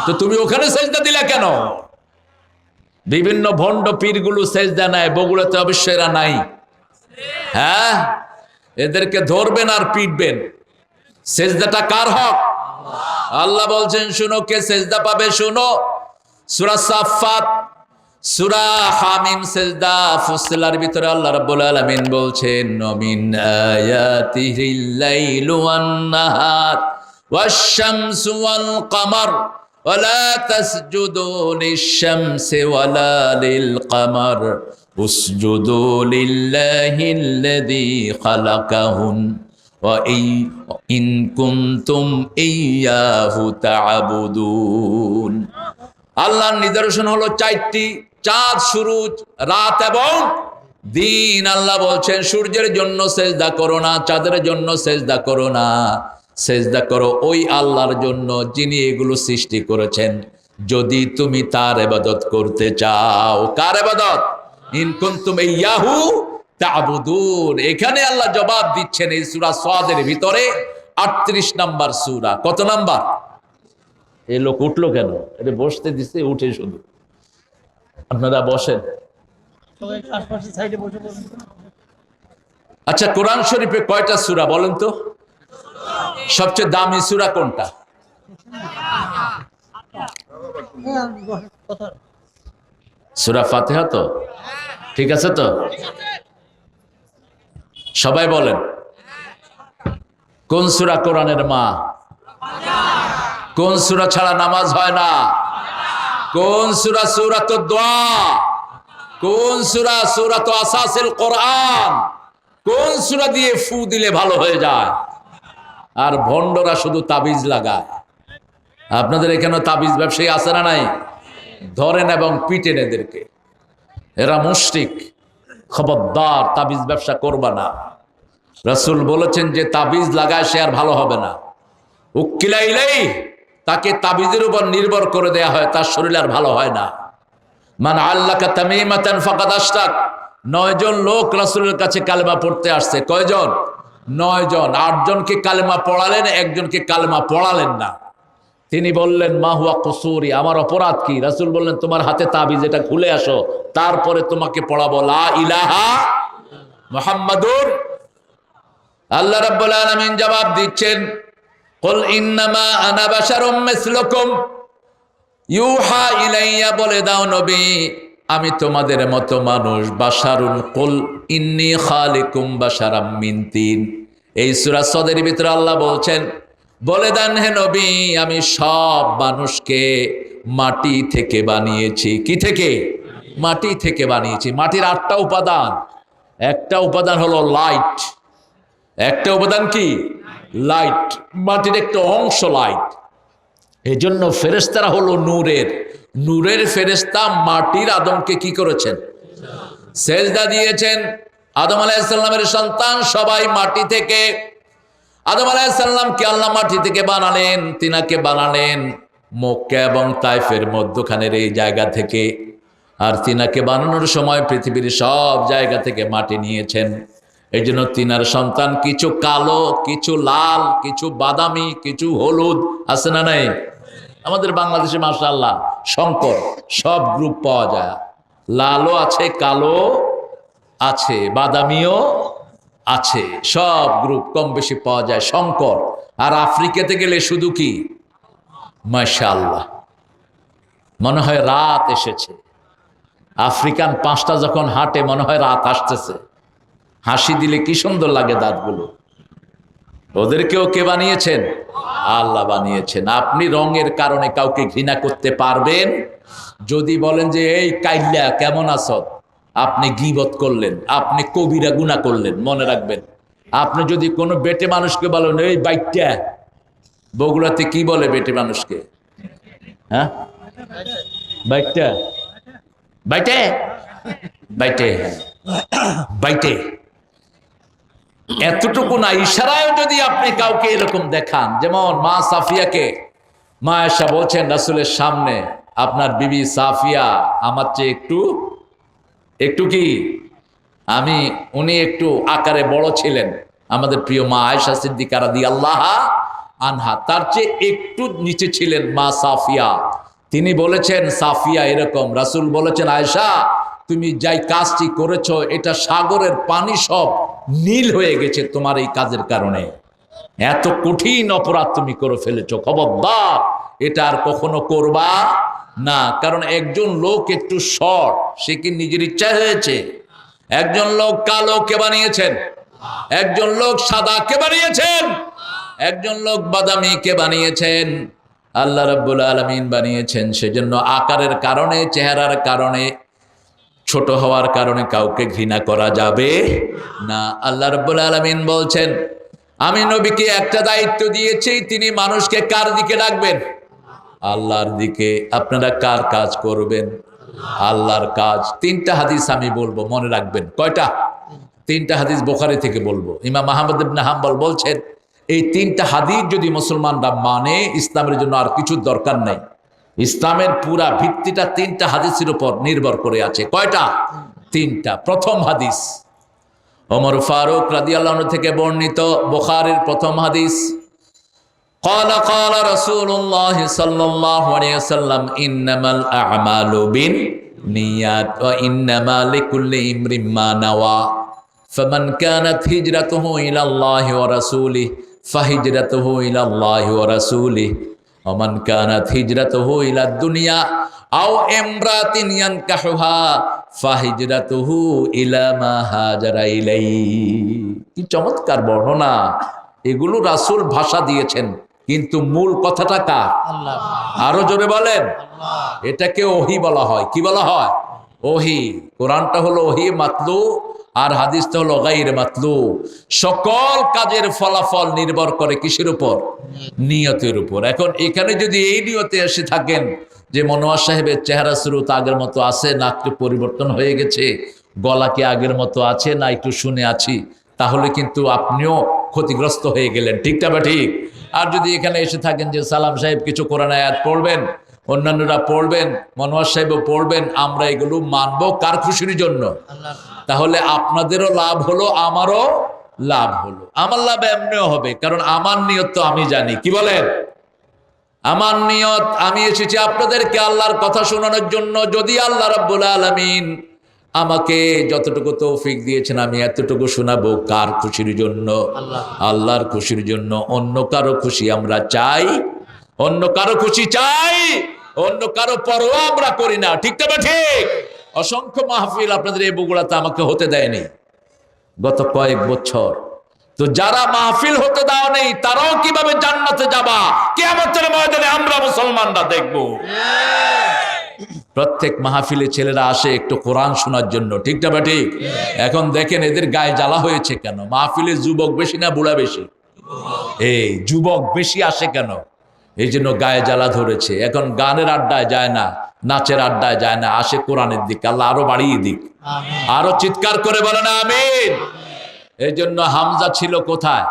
তো তুমি ওখানে সেজদা দিলা কেন? বিভিন্ন ভণ্ড পীরগুলো সেজদা নেয়, বগুড়াতে অবশ্যই এরা নাই। হ্যাঁ, এদেরকে ধরবেন আর পিটবেন। সেজদাটা কার হক? আল্লাহ বলছেন শুনো, কে সেজদা পাবে শুনো। সূরা সাফফাত, সূরা হামিম, সেজদা ফুসিলার ভিতরে আল্লাহ রাব্বুল আলামিন বলছেন মিন আয়াতিহিল লাইলু ওয়ান নাহার ওয়াশ-শামসু ওয়াল কমার ওয়ালা তাসজুদু লিশ-শামসি ওয়ালা লিল-কমার উসজুদু লিল্লাহিল্লাযী খালাকাহুন ওয়া ইন কুনতুম ইয়্যাহু তা'বুদুন। আল্লাহর নিদর্শন হলো চারটি: চাঁদ, সূরজ, রাত এবং দিন। আল্লাহ বলছেন সূর্যের জন্য সেজদা করো না, চাঁদের জন্য সেজদা করো না, সেজদা করো ওই আল্লাহর জন্য যিনি এগুলো সৃষ্টি করেছেন, যদি তুমি তার ইবাদত করতে চাও। কার ইবাদত? ইন কুনতুম ইয়্যাহু তা'বুদুন। এখানে আল্লাহ জবাব দিচ্ছেন এই সূরা সাদের ভিতরে, 38 নাম্বার সূরা। কত নাম্বার? এই লোক উঠলো কেন? এটা বসতে দিচ্ছে, উঠে শুধু। আপনারা বসেন। আচ্ছা, কোরআন শরীফে কয়টা সূরা বলেন তো? সবচেয়ে দামি সূরা কোনটা? সূরা ফাতিহা তো? ঠিক আছে তো? সবাই বলেন। কোন সূরা কোরআনের মা? কোন সূরা ছাড়া নামাজ হয় না? কোন সূরা? সূরাতুদ দোয়া। কোন সূরা? সূরাতু আসাসিল কোরআন। কোন সূরা দিয়ে ফু দিলে ভালো হয়ে যায়? আর ভণ্ডরা শুধু তাবিজ লাগায়। আপনাদের এখানে তাবিজ ব্যবসায়ী আছে না নাই? ধরেন এবং পিটেন এদেরকে, এরা মুশরিক। খবরদার, তাবিজ ব্যবসা করবা না। রাসূল বলেছেন যে তাবিজ লাগায় সে আর ভালো হবে না। উক্কিলা ইলাইহি, তাকে তাবিজের উপর নির্ভর করে দেয়া হয়, তার শরীর আর ভালো হয় না। মান আল্লাকা তামিমাতান ফাকাদ আশরাক। 9 জন লোক রাসূলের কাছে কালেমা পড়তে আসছে। কয়জন? 9 জন। 8 জনকে কালেমা পড়ালেন, একজনকে কালেমা পড়ালেন না। তিনি বললেন মা হুয়া কুসুরি, আমার অপরাধ কি? রাসূল বললেন তোমার হাতে তাবিজ, এটা খুলে আসো, তারপরে তোমাকে পড়াবো লা ইলাহা মুহাম্মাদুর। আল্লাহ রাব্বুল আলামিন জবাব দিচ্ছেন কুল ইন্নামা আনা বাশারুম মিসলুকুম ইউহা ইলাইয়া, বলে দাও নবী আমি তোমাদের মতো মানুষ। বাশারুন, কুল ইন্নী খালিকুম বাশারাম মিন তিন। এই সূরা সদের ভিতরে আল্লাহ বলছেন বলে দেন হে নবী আমি সব মানুষকে মাটি থেকে বানিয়েছি। কি থেকে? মাটি থেকে বানিয়েছি। মাটির 8টা উপাদান। একটা উপাদান হলো লাইট। একটা উপাদান কি? লাইট। মাটির একটা অংশ লাইট। এই জন্য ফেরেশতারা হলো নূরের। নূরের ফেরেশতা মাটির আদমকে কি করেছেন? সেজদা দিয়েছেন। আদম আলাইহিস সালামের সন্তান সবাই মাটি থেকে। আদম আলাইহিস সালামকে আল্লাহ মাটি থেকে বানালেন, তিনাকে বানালেন মক্কা এবং তায়েফের মধ্যখানের এই জায়গা থেকে। আর তিনাকে বানানোর সময় পৃথিবীর সব জায়গা থেকে মাটি নিয়েছেন। এই জন্য তিনার সন্তান কিছু কালো, কিছু লাল, কিছু বাদামি, কিছু হলুদ আছে না নাই? আমাদের বাংলাদেশে মাশাআল্লাহ শঙ্কর সব গ্রুপ পাওয়া যায়। লালও আছে, কালো আছে, বাদামিও আছে, সব গ্রুপ কম বেশি পাওয়া যায় শঙ্কর। আর আফ্রিকাতে গেলে শুধু কি মাশাআল্লাহ, মনে হয় রাত এসেছে। আফ্রিকান 5টা যখন হাঁটে মনে হয় রাত আসতেছে। হাসি দিলে কি সুন্দর লাগে দাঁতগুলো। ওদেরকেও কে বানিয়েছেন? আল্লাহ বানিয়েছেন। আপনি রঙের কারণে কাউকে ঘৃণা করতে পারবেন? যদি বলেন যে এই কাইল্লা কেমন আছো, আপনি গীবত করলেন, আপনি কবিরা গুনাহ করলেন। মনে রাখবেন, আপনি যদি কোনো বেটে মানুষকে বলেন এই বাইটটা, বগুড়াতে কি বলে বেটে মানুষকে? হ্যাঁ, বাইটটা, বাইটে, বাইটে, বাইটে। এতটুকু না, ইশারায় যদি আপনি কাউকে এরকম দেখান, যেমন মা সাফিয়াকে মা আয়েশা বলছেন রাসূলের সামনে, আপনার বিবি সাফিয়া আমার চেয়ে একটু কি উনি একটু আকারে বড় ছিলেন। আমাদের প্রিয় মা আয়েশা সিদ্দিকা রাদিয়াল্লাহু আনহা তার চেয়ে একটু নিচে ছিলেন মা সাফিয়া। তিনি বলেছেন সাফিয়া এরকম, রাসূল বলেছেন আয়েশা তুমি যাই কাজটি করেছো এটা সাগরের পানি সব নীল হয়ে গেছে তোমার এই কাজের কারণে। এত কঠিন অপরাধ তুমি করে ফেলেছো, খবরদার এটা আর কখনো করবা না। কারণ একজন লোক একটু শর্ট, সে কি নিজের ইচ্ছা হয়েছে? একজন লোক কালো কে বানিয়েছেন? একজন লোক সাদা কে বানিয়েছেন? একজন লোক বাদামি কে বানিয়েছেন? আল্লাহ রাব্বুল আলামিন বানিয়েছেন। সেজন্য আকারের কারণে, চেহারার কারণে, ছোট হওয়ার কারণে কাউকে ঘৃণা করা যাবে না। আল্লাহ রাব্বুল আলামিন বলছেন আমি নবীকে একটা দায়িত্ব দিয়েছি, তিনি মানুষকে কার দিকে ডাকবেন? আল্লাহর দিকে। আপনারা কার কাজ করবেন? আল্লাহর কাজ। তিনটা হাদিস আমি বলবো, মনে রাখবেন। কয়টা? তিনটা হাদিস বুখারী থেকে বলবো। ইমাম আহমদ ইবনে হাম্বল বলছেন এই তিনটা হাদিস যদি মুসলমানরা মানে ইসলামের জন্য আর কিছু দরকার নাই। ইসলামের পুরা ভিত্তিটা তিনটা হাদিসের উপর নির্ভর করে আছে। কয়টা? তিনটা। প্রথম হাদিস ওমর ফারুক রাদিয়াল্লাহু আনহু থেকে বর্ণিত, বুখারীর প্রথম হাদিস। قال قال رسول الله صلى الله عليه وسلم انما الاعمال بالنيات وانما لكل امرئ ما نوى فمن كانت هجرته الى الله ورسوله فهجرته الى الله ورسوله ومن كانت هجرته الى الدنيا او امرأة ينكحها فهجرته الى ما هاجر اليه। কি চমৎকার বর্ণনা! এগুলো রাসূল ভাষা দিয়েছেন, কিন্তু মূল কথাটা কার? আল্লাহ। আরো জোরে বলেন। এটাকে ওহী বলা হয়। কি বলা হয়? ওহী। কোরআনটা হলো ওহী মাতলু, আর হাদিসটা হলো গায়রে মাতলু। সকল কাজের ফলাফল নির্ভর করে কিসের উপর? নিয়তের উপর। এখন এখানে যদি এই নিয়তে এসে থাকেন যে মনোয়ার সাহেবের চেহারা স্রোত আগের মতো আছে না একটু পরিবর্তন হয়ে গেছে, গলা কি আগের মতো আছে না একটু শুনে আছি, তাহলে কিন্তু আপনিও ক্ষতিগ্রস্ত হয়ে গেলেন। ঠিকটা বা ঠিক? আর যদি এখানে এসে থাকেন যে সালাম সাহেব কিছু কোরআন আয়াত পড়বেন, অন্যান্যরা পড়বেন, মনোয়ার সাহেবও পড়বেন, আমরা এগুলো মানবো কার খুশির জন্য? তাহলে আপনাদেরও লাভ হলো, আমারও লাভ হলো। আমার লাভ এমনিও হবে, কারণ আমার নিয়ত তো আমি জানি। কি বলেন? আমার নিয়ত, আমি এসেছি আপনাদেরকে আল্লাহর কথা শোনানোর জন্য। যদি আল্লাহ রাব্বুল আলামিন আমাকে যতটুকু তৌফিক দিয়েছেন আমি এতটুকু শোনাবো কার খুশির জন্য? আল্লাহর খুশির জন্য। অন্য কারো খুশি আমরা চাই? অন্য কারো খুশি চাই? অন্য কারো পরোয়া আমরা করি না। ঠিক না ঠিক? অসংখ্য মাহফিল আপনাদের এই বগুড়াতে আমাকে হতে দেয়নি গত কয়েক বছর। তো যারা মাহফিল হতে দাও নেই তারাও কিভাবে জান্নাতে যাবা কিয়ামতের ময়দানে আমরা মুসলমানরা দেখবো। প্রত্যেক মাহফিলে ছেলেরা আসে একটু কোরআন শোনার জন্য। ঠিক না ঠিক? এখন দেখেন এদের গায়ে জ্বালা হয়েছে কেন? মাহফিলে যুবক বেশি না বুড়া বেশি? এই যুবক বেশি আসে কেন? এই জন্য গায়ে জ্বালা ধরেছে। এখন গানের আড্ডায় যায় না, নাচের আড্ডায় যায় না, আসে কোরআনের দিক। আল্লাহ আরো বাড়িয়ে দিক, আরো চিৎকার করে বলে না আমিন। এই জন্য হামজা ছিল কোথায়?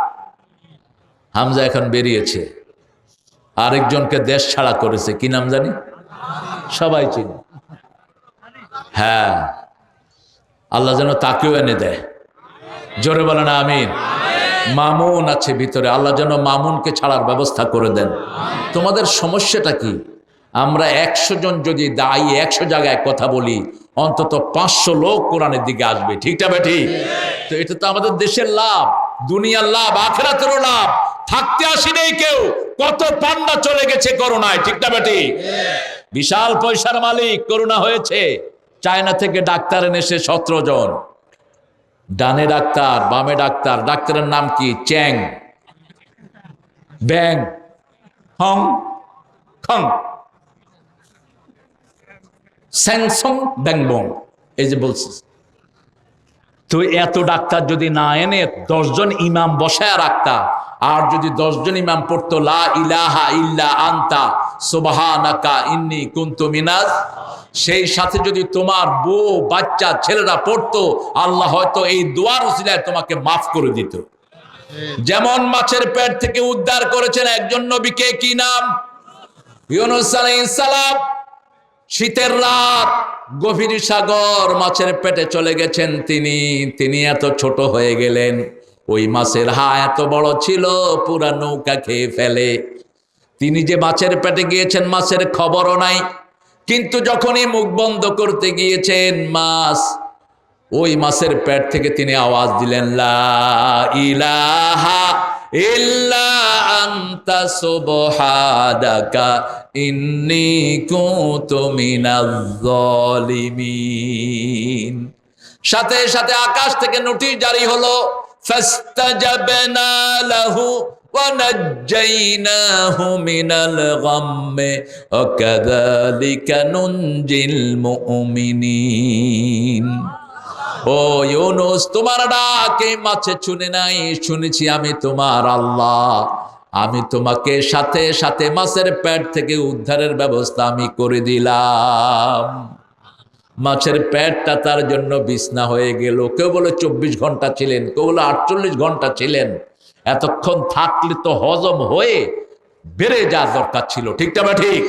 হামজা এখন বেরিয়েছে, আরেকজনকে দেশ ছাড়া করেছে। কি নাম জানি? সবাই চিনে। হ্যাঁ, আল্লাহ যেন তাকেও এনে দেয়। জোরে বলে না আমিন। মামুন আছে ভিতরে, আল্লাহ যেন মামুনকে ছাড়ার ব্যবস্থা করে দেন। তোমাদের সমস্যাটা কি? আমরা 100 জন যদি দায়ী 100 জায়গায় কথা বলি, অন্তত 500 লোক কোরআনের দিকে আসবে। ঠিকটা বেঠি? তো এটা তো আমাদের দেশের লাভ, দুনিয়ার লাভ, আখিরাতেরও লাভ। থাকতে আসি নেই কেউ, কত পান্ডা চলে গেছে করোনায়। ঠিকটা বেঠি? বিশাল পয়সার মালিক, করোনা হয়েছে, চায়না থেকে ডাক্তার এনেছে 17 জন। ডানে ডাক্তার, বামে ডাক্তার। ডাক্তারের নাম কি? চ্যাং, ব্যাং, হং, খং, স্যাংসং, ব্যাংবং। এই যে বলছিস, তো এত ডাক্তার যদি না এনে 10 জন ইমাম বসায় রাখতা, আর যদি 10 জন ইমাম পড়তো লা ইলাহা ইল্লা আনতা সুবহানাকা ইন্নী কুনতু মিনাজ, সেই সাথে যদি তোমার বউ বাচ্চা ছেলেরা পড়তো, আল্লাহ হয়তো এই দোয়ার উসিলায় তোমাকে মাফ করে দিত। যেমন মাছের পেট থেকে উদ্ধার করেছেন একজন নবীকে, কি নাম? ইউনূস আলাইহিস সালাম। শীতের রাত, গভীর সাগর, মাছের পেটে চলে গেছেন তিনি এত ছোট হয়ে গেলেন, ওই মাছের হা এত বড় ছিল পুরা নৌকা খেয়ে ফেলে। তিনি যে মাছের পেটে গিয়েছেন মাছের খবরও নাই, কিন্তু যখনই মুখ বন্ধ করতে গিয়েছেন মাছ, ওই মাছের পেট থেকে তিনি আওয়াজ দিলেন, লা ইলাহা ইল্লা আনতা সুবহানাকা ইন্নী কুনতু মিনাজ জালিমিন। সাথে সাথে আকাশ থেকে নোটিশ জারি হলো, ফাস্তাজাবনা লাহু ওয়া নাজ্জাইনাহু মিনাল গাম্মি ওয়া কাযালিকা নুনজিল মুমিনিন। ও ইউনুস, তোমার ডাকে মাছে শুনে নাই, শুনেছি আমি তোমার আল্লাহ। আমি তোমাকে সাথে সাথে মাছের পেট থেকে উদ্ধারের ব্যবস্থা আমি করে দিলাম। মাছের পেটটা তার জন্য বিছনা হয়ে গেল। কেউ বলে 24 ঘন্টা ছিলেন, কেউ বলে 48 ঘন্টা ছিলেন। এতক্ষণ থাকলে তো হজম হয়ে বেড়ে যাওয়ার দরকার ছিল, ঠিক না ঠিক?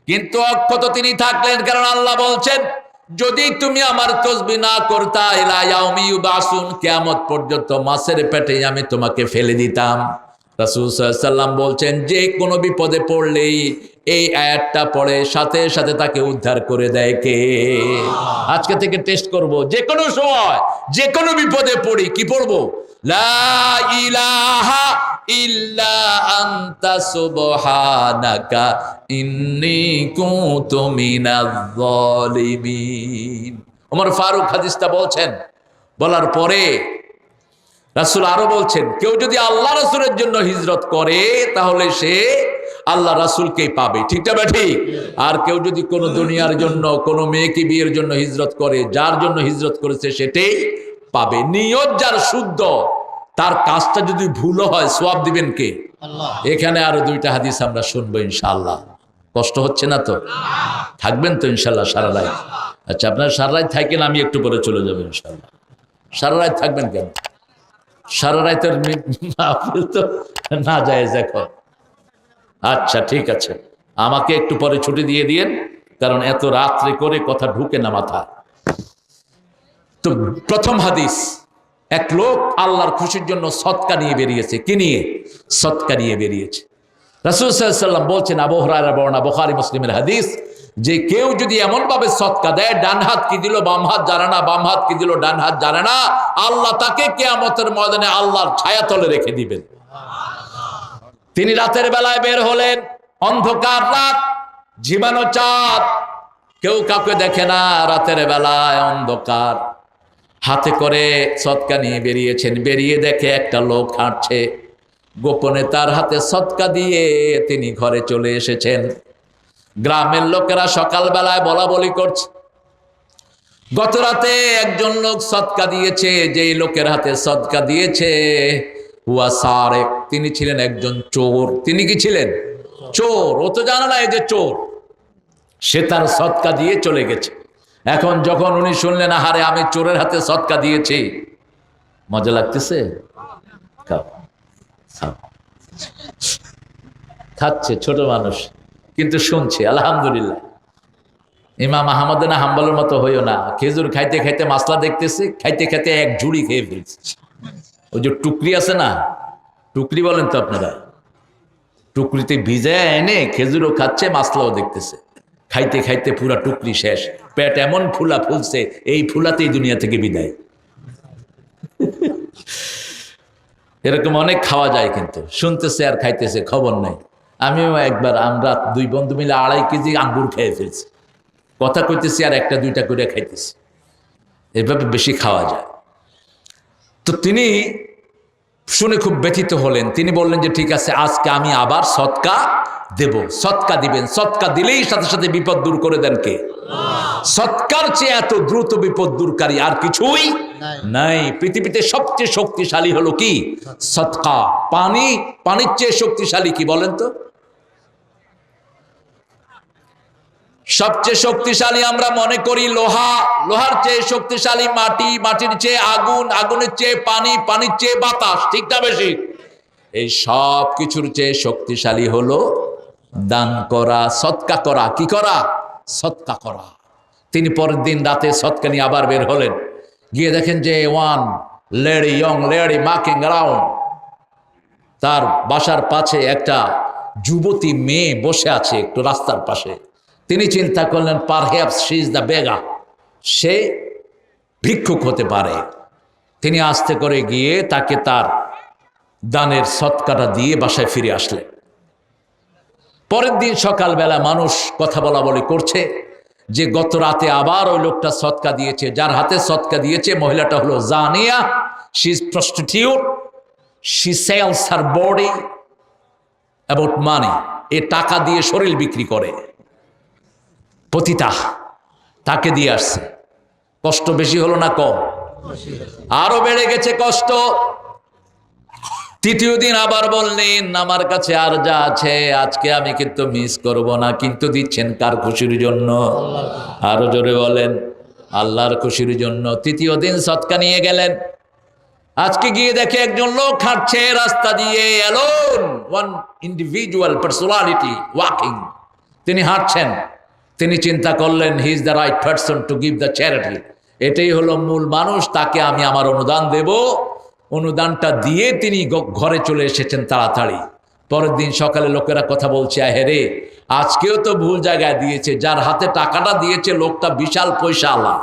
কিন্তু অক্ষত তিনি থাকলেন, কারণ আল্লাহ বলছেন, যদি তুমি আমার তসবিহ না করতা ইলা ইয়াউমি ইউবাসুন, কিয়ামত পর্যন্ত মাছের পেটে আমি তোমাকে ফেলে দিতাম। রাসূল সাল্লাল্লাহু আলাইহি ওয়াসাল্লাম বলছেন, যে কোনো বিপদে পড়লেই এই আয়াতটা পড়ে সাথে সাথে তাকে উদ্ধার করে দেয় কে? আজকে থেকে টেস্ট করব, যে কোনো সময় যে কোনো বিপদে পড়ি কি পড়বো? লা ইলাহা ইল্লা আনতা সুবহানাকা ইন্নী কুনতু মিনাজ জালিমিন। ওমর ফারুক হাদিসটা বলছেন, বলার পরে রাসূল আরো বলছেন, কেউ যদি আল্লাহ রাসূলের জন্য হিজরত করে তাহলে সে আল্লাহ রাসূলকেই পাবে, ঠিক না ঠিক? আর কেউ যদি কোনো দুনিয়ার জন্য, কোনো মেয়েকে বিয়ের জন্য হিজরত করে, যার জন্য হিজরত করেছে সেটাই পাবে। নিয়ত যার শুদ্ধ, তার কাজটা যদি ভুল হয় সওয়াব দিবেন কে? আল্লাহ। এখানে আরো 2টা হাদিস আমরা শুনবো ইনশাআল্লাহ। কষ্ট হচ্ছে না তো? থাকবেন তো ইনশাআল্লাহ সারা রাত? আচ্ছা, আপনারা সারা রাত থাকেন, আমি একটু পরে চলে যাবো ইনশাআল্লাহ। সারা রাত থাকবেন কেন? সারা রাতের মাহফিল তো না জায়েজ এখন। আচ্ছা ঠিক আছে, আমাকে একটু পরে ছুটি দিয়ে দিয়েন, কারণ এত রাত্রে করে কথা ঢুকে না মাথা। তো প্রথম হাদিস, এক লোক আল্লাহর খুশির জন্য সদকা নিয়ে বেরিয়েছে। কি নিয়ে? সদকা নিয়ে বেরিয়েছে। রাসূল সাল্লাল্লাহু আলাইহি ওয়াসাল্লাম বলছেন, আবু হুরায়রা বর্ণনা, বুখারী মুসলিমের হাদিস, যে কেউ যদি এমন ভাবে সদকা দেয়, ডান হাত কি দিল বাম হাত জানে না, বাম হাত কি দিল ডান হাত জানে না, আল্লাহ তাকে কিয়ামতের ময়দানে আল্লাহর ছায়াতলে রেখে দিবেন। তিনি রাতের বেলায় বের হলেন, অন্ধকার রাত, ঝিমানো চাঁদ, কেউ কাউকে দেখে না, রাতের বেলায় অন্ধকার, হাতে করে সদকা নিয়ে বেরিয়েছেন। বেরিয়ে দেখে একটা লোক হাঁটছে, গোপনে তার হাতে সদকা দিয়ে তিনি ঘরে চলে এসেছেন। গ্রামের লোকেরা সকালবেলায় বলা বলি করছে, গত রাতে একজন লোক সদকা দিয়েছে, যেই লোকের হাতে সদকা দিয়েছে হুয়া সারেক, তিনি ছিলেন একজন চোর। তিনি কি ছিলেন? চোর। ও তো জানা না এই যে চোর, সে তার সদকা দিয়ে চলে গেছে। এখন যখন উনি শুনলেন, আহারে আমি চোরের হাতে সদকা দিয়েছি, মজা লাগতেছে? খাচ্ছে ছোট মানুষ, কিন্তু শুনছে আলহামদুলিল্লাহ। ইমাম আহমদ না হাম্বলের মতো হইও না, খেজুর খাইতে খাইতে মাসলা দেখতেছে, খাইতে খাইতে এক ঝুড়ি খেয়ে ফেলছে। ওই যে টুকরি আছে না, টুকরি বলেন তো আপনারা, টুকরিতে ভিজে এনে খেজুরও খাচ্ছে, মাসলাও দেখতেছে, খাইতে খাইতে পুরা টুকরি শেষ, পেট এমন ফুলা ফুলছে, এই ফুলাতেই দুনিয়া থেকে বিদায়। এরকম অনেক খাওয়া যায়, কিন্তু শুনতেছে আর খাইতেছে খবর নাই। আমিও একবার, আমরা 2 বন্ধু মিলে 2.5 কেজি আঙ্গুর খেয়ে ফেলছি, কথা কইতেছি আর 1টা 2টা করে খাইতেছি, এভাবে বেশি খাওয়া যায়। তো তিনি শুনে খুব ব্যথিত হলেন। তিনি বললেন যে ঠিক আছে, আজকে আমি আবার সদকা দেব। সদকা দিবেন, সদকা দিলেই সাথে সাথে বিপদ দূর করে দেন কে? সদকার চেয়ে এত দ্রুত বিপদ দূরকারী আর কিছুই নাই। পৃথিবীতে সবচেয়ে শক্তিশালী হলো কি? সদকা। পানির চেয়ে শক্তিশালী কি বলেন তো? সবচেয়ে শক্তিশালী আমরা মনে করি লোহা, লোহার চেয়ে শক্তিশালী মাটি, মাটির চেয়ে আগুন, আগুনের চেয়ে পানি, পানির চেয়ে বাতাস, ঠিক না বেশি? এই সব কিছুর চেয়ে শক্তিশালী হলো দান করা, সদকা করা। কি করা? সদকা করা। তিনি পরের দিন রাতে সদকা নিয়ে আবার বের হলেন, গিয়ে দেখেন যে one lady, young lady marking around, তার বাসার পাশে একটা যুবতী মেয়ে বসে আছে একটু রাস্তার পাশে। তিনি চিন্তা করলেন perhaps she is the beggar, সে ভিক্ষুক হতে পারে। তিনি আস্তে করে গিয়ে তাকে তার দানের সৎকাটা দিয়ে বাসায় ফিরে আসলেন। পরের দিন সকালবেলা মানুষ কথা বলা বলি করছে যে গত রাতে আবার ওই লোকটা সৎকা দিয়েছে। যার হাতে সৎকা দিয়েছে মহিলাটা হলো Janiya, she is prostitute, she sells her body about money. এ টাকা দিয়ে শরীর বিক্রি করে। পতিতা, তাকে দিয়ে আসছে। কষ্ট বেশি হলো না কম? আরো বেড়ে গেছে কষ্ট। তৃতীয় দিন আবার বললেন আমার কাছে আর যা আছে আজকে আমি কিন্তু মিস করব না, কিন্তু দিচ্ছেন কার খুশির জন্য? আরো জোরে বলেন, আল্লাহর খুশির জন্য। তৃতীয় দিন সৎকা নিয়ে গেলেন। আজকে গিয়ে দেখে একজন লোক হাঁটছে রাস্তা দিয়ে, alone, one individual personality walking. তিনি হাঁটছেন। তিনি চিন্তা করলেন he is the right person to give the charity. এটাই হলো মূল মানুষ, তাকে আমি আমার অনুদান দেব। অনুদানটা দিয়ে তিনি ঘরে চলে এসেছেন তাড়াতাড়ি। পরের দিন সকালে লোকেরা কথা বলছে, আহেরে আজকেও তো ভুল জায়গায় দিয়েছে, যার হাতে টাকাটা দিয়েছে লোকটা বিশাল পয়সাওয়ালা।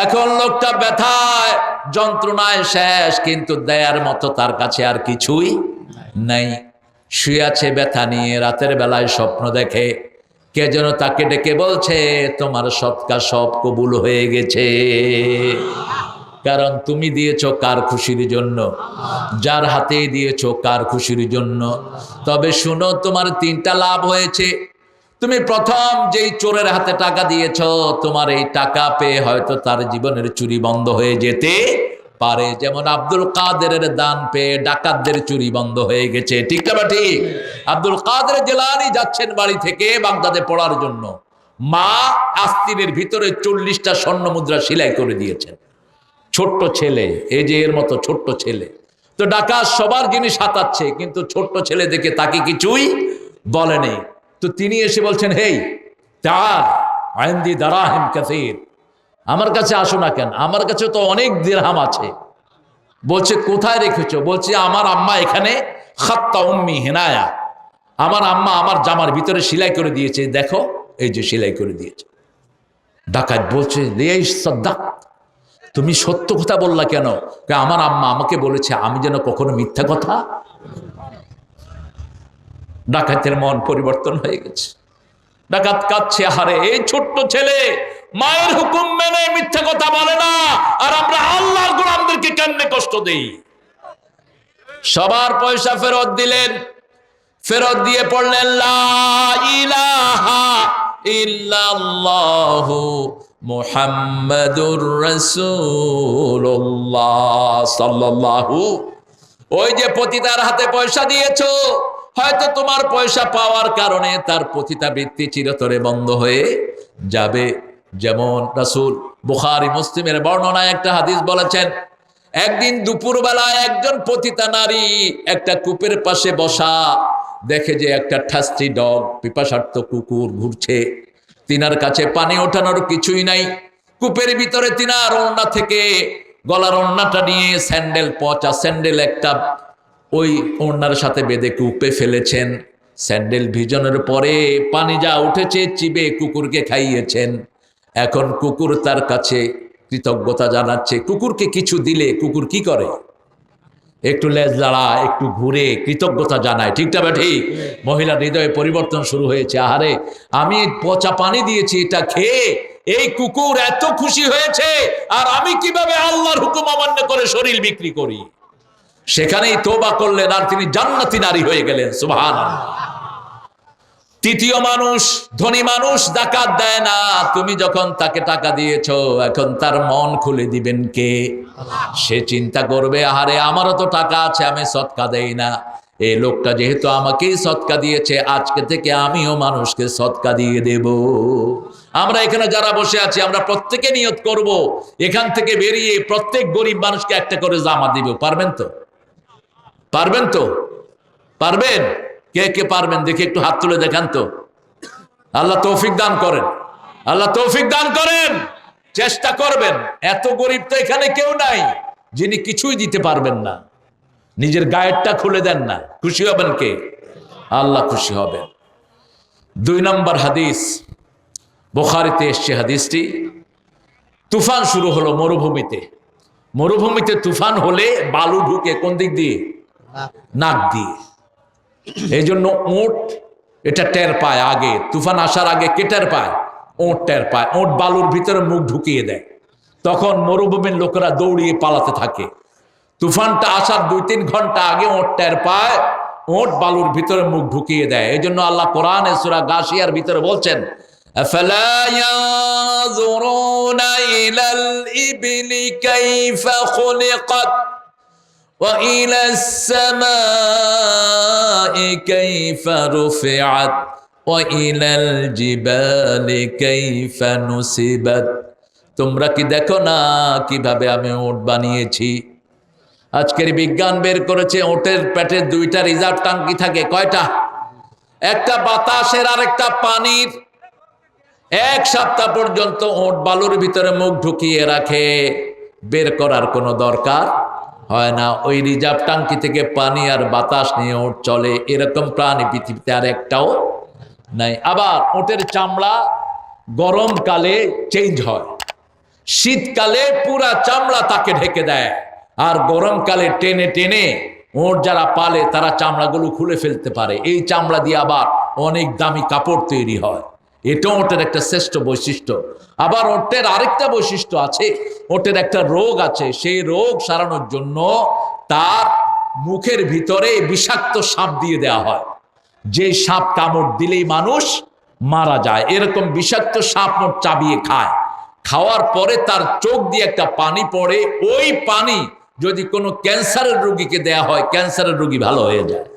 এখন লোকটা ব্যথায় যন্ত্রণায় শেষ, কিন্তু দেয়ার মতো তার কাছে আর কিছুই নাই। শুয়ে আছে ব্যথা নিয়ে। রাতের বেলায় স্বপ্ন দেখে কে যেন তাকে ডেকে বলছে তোমার সৎকা সব কবুল হয়ে গেছে। কারণ তুমি দিয়েছো কার খুশির জন্য? যার হাতে দিয়েছো কার খুশির জন্য। তবে শুনো, তোমার তিনটা লাভ হয়েছে। তুমি প্রথম যেই চোরের হাতে টাকা দিয়েছ, তোমার এই টাকা পেয়ে হয়তো তার জীবনের চুরি বন্ধ হয়ে যেতে পারে। যেমন আব্দুল কাদেরের দান পেয়ে ডাকাতদের চুরি বন্ধ হয়ে গেছে। ঠিক না ঠিক? আব্দুল কাদের জিলানী যাচ্ছেন বাড়ি থেকে বাগদাদে পড়ার জন্য। মা আস্তিনের ভিতরে 40টা স্বর্ণ মুদ্রা সেলাই করে দিয়েছেন। ছোট্ট ছেলে, এই যে এর মতো ছোট্ট ছেলে, তো ডাকাত সবার জিনিস হাতাচ্ছে, কিন্তু ছোট্ট ছেলে দেখে তাকে কিছুই বলেনি। তো তিনি এসে বলছেন, হেই তার আইন্দি দারাহিম কাসীর, আমার কাছে আসো না কেন? আমার কাছে তো অনেক দিরহাম আছে। বলছে কোথায় রেখেছো? বলছে আমার আম্মা এখানে খাত্তা উম্মি হিনায়া, আমার আম্মা আমার জামার ভিতরে সেলাই করে দিয়েছে, দেখো এই যে সেলাই করে দিয়েছে। ডাকাত বলছে এই সাদ্দাক, তুমি সত্য কথা বললা কেন? আমার আম্মা আমাকে বলেছে আমি যেন কখনো মিথ্যা কথা। ডাকাতের মন পরিবর্তন হয়ে গেছে। ডাকাত কাঁদছে, হারে এই ছোট্ট ছেলে মায়ের হুকুম মেনে মিথ্যা কথা বলে না, আর আমরা আল্লাহর গোলামদেরকে কেমনে কষ্ট দেই। সবার পয়সা ফেরত দিলেন। ফেরত দিয়ে পড়লেন লা ইলাহা ইল্লাল্লাহু মুহাম্মাদুর রাসূলুল্লাহ সাল্লাল্লাহু। ওই যে পতিতার হাতে পয়সা দিয়েছো, হয়তো তোমার পয়সা পাওয়ার কারণে তার পতিতা বৃত্তি চিরতরে বন্ধ হয়ে যাবে। যেমন রাসূল বুখারী মুসলিমের বর্ণনায় একটা হাদিস বলেছেন, একদিন দুপুরবেলায় একজন পতিতা নারী একটা কূপের পাশে বসা, দেখে যে একটা ঠাস্টি ডগ, পিপাসার্থ কুকুর ঘুরছে। তিনার কাছে পানি ওঠানোর কিছুই নাই। কূপের ভিতরে তিনার ওড়না থেকে গলার ওড়নাটা নিয়ে স্যান্ডেল, পচা স্যান্ডেল একটা ওই ওড়নার সাথে বেঁধে কূপে ফেলেছেন। স্যান্ডেল ভিজনের পরে পানি যা উঠেছে চিবে কুকুরকে খাইয়েছেন। এখন কুকুর তার কাছে কৃতজ্ঞতা জানাচ্ছে। কুকুরকে কিছু দিলে কুকুর কি করে? একটু লেজ লাড়া, একটু ঘুরে কৃতজ্ঞতা জানায়। ঠিকটা বা ঠিক? মহিলার হৃদয়ে পরিবর্তন শুরু হয়েছে। আহারে আমি পচা পানি দিয়েছি, এটা খেয়ে এই কুকুর এত খুশি হয়েছে, আর আমি কিভাবে আল্লাহর হুকুম অমান্য করে শরীর বিক্রি করি। সেখানেই তওবা করলেন, আর তিনি জান্নাতি নারী হয়ে গেলেন। সুবহানাল্লাহ। তৃতীয় মানুষ, ধনী মানুষ যাকাত দেয় না। তুমি যখন তাকে টাকা দিয়েছো, এখন তার মন খুলে দিবেন কে? সে চিন্তা করবে, আহারে আমারও তো টাকা আছে, আমি সদকা দেই না। এই লোকটা যেহেতু আমাকেই সদকা দিয়েছে, আজকে থেকে আমিও মানুষকে সদকা দিয়ে দেব। আমরা এখানে যারা বসে আছি, আমরা প্রত্যেকে নিয়ত করব, এখান থেকে বেরিয়ে প্রত্যেক গরিব মানুষকে একটা করে জামা দিব। পারবেন তো? পারবেন তো? পারবেন? কে কে পারবেন দেখে একটু হাত তুলে দেখান তো। আল্লাহ তৌফিক দান করেন, আল্লাহ তৌফিক দান করেন। চেষ্টা করবেন। এত গরিব তো এখানে কেউ নাই যিনি কিছুই দিতে পারবেন না। নিজের গায়েরটা খুলে দেন না, খুশি হবেন কে? আল্লাহ খুশি হবেন। 2 নম্বর হাদিস, বুখারীতে এসছে হাদিসটি। তুফান শুরু হলো মরুভূমিতে। মরুভূমিতে তুফান হলে বালু ঢুকে কোন দিক দিয়ে? নাক দিয়ে। এই জন্য উট এটা টের পায় আগে, তুফান আসার আগে কে টের পায়? ওট টের পায়। ওট বালুর ভিতরে মুখ ঢুকিয়ে দেয়, তখন মরুভূমির লোকেরা দৌড়িয়ে পালাতে থাকে। তুফানটা আসার 2-3 ঘন্টা আগে ওট টের পায়, ওট বালুর ভিতরে মুখ ঢুকিয়ে দেয়। এই জন্য আল্লাহ কোরআনে সূরা গাশিয়ার ভিতরে বলছেন, আফালা ইয়ানজুরুনা ইলাল ইবলি কাইফা খুলিকাত ওয়া ইলাস সামাই কাইফা রুফিআত ওয়া ইলাল জিবালি কাইফা নুসিবাত। তোমরা কি দেখো না কিভাবে আমি ওট বানিয়েছি? আজকের বিজ্ঞান বের করেছে ওটের পেটে 2টা রিজার্ভ টাঙ্কি থাকে। কয়টা? একটা বাতাসের আর একটা পানির। 1 সপ্তাহ পর্যন্ত ওট বালুর ভিতরে মুখ ঢুকিয়ে রাখে, বের করার কোনো দরকার হয় না। ওই রিজার্ভ টাঙ্কি থেকে পানি আর বাতাস নিয়ে ওট চলে। এরকম প্রাণী পৃথিবীতে আর একটাও নাই। আবার ওটের চামড়া গরমকালে চেঞ্জ হয়, শীতকালে পুরা চামড়া তাকে ঢেকে দেয়, আর গরমকালে টেনে টেনে ওট যারা পালে তারা চামড়াগুলো খুলে ফেলতে পারে। এই চামড়া দিয়ে আবার অনেক দামি কাপড় তৈরি হয়। এটা ওটের একটা শ্রেষ্ঠ বৈশিষ্ট্য। আবার ওটের আরেকটা বৈশিষ্ট্য আছে, ওটের একটা রোগ আছে। সেই রোগ সারানোর জন্য তার মুখের ভিতরে বিষাক্ত সাপ দিয়ে দেওয়া হয়। যে সাপ কামড় দিলেই মানুষ মারা যায়, এরকম বিষাক্ত সাপ মোট চাবিয়ে খায়। খাওয়ার পরে তার চোখ দিয়ে একটা পানি পড়ে, ওই পানি যদি কোনো ক্যান্সারের রোগীকে দেয়া হয়, ক্যান্সারের রোগী ভালো হয়ে যায়।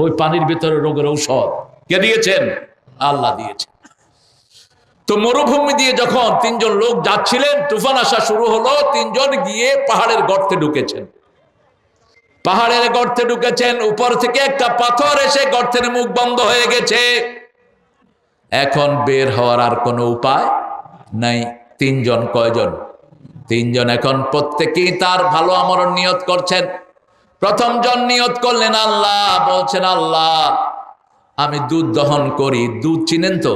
ওই পানির ভিতরে রোগের ঔষধ কে দিয়েছেন? আল্লাহ দিয়েছেন। তো মরুভূমি দিয়ে যখন 3 জন লোক যাচ্ছিলেন, তুফান আসা শুরু হলো। 3 জন গিয়ে পাহাড়ের গর্তে ঢুকেছেন। পাহাড়ের গর্তে ঢুকেছেন, উপর থেকে একটা পাথর এসে গর্তের মুখ বন্ধ হয়ে গেছে। এখন বের হওয়ার আর কোনো উপায় নাই। 3 জন, কয়জন? 3 জন। এখন প্রত্যেকেই তার ভালো আমরণ নিয়ত করছেন। প্রথম জন নিয়ত করলেন আল্লাহ, বলছেন আল্লাহ আমি দুধ দহন করি। দুধ চিনেন তো?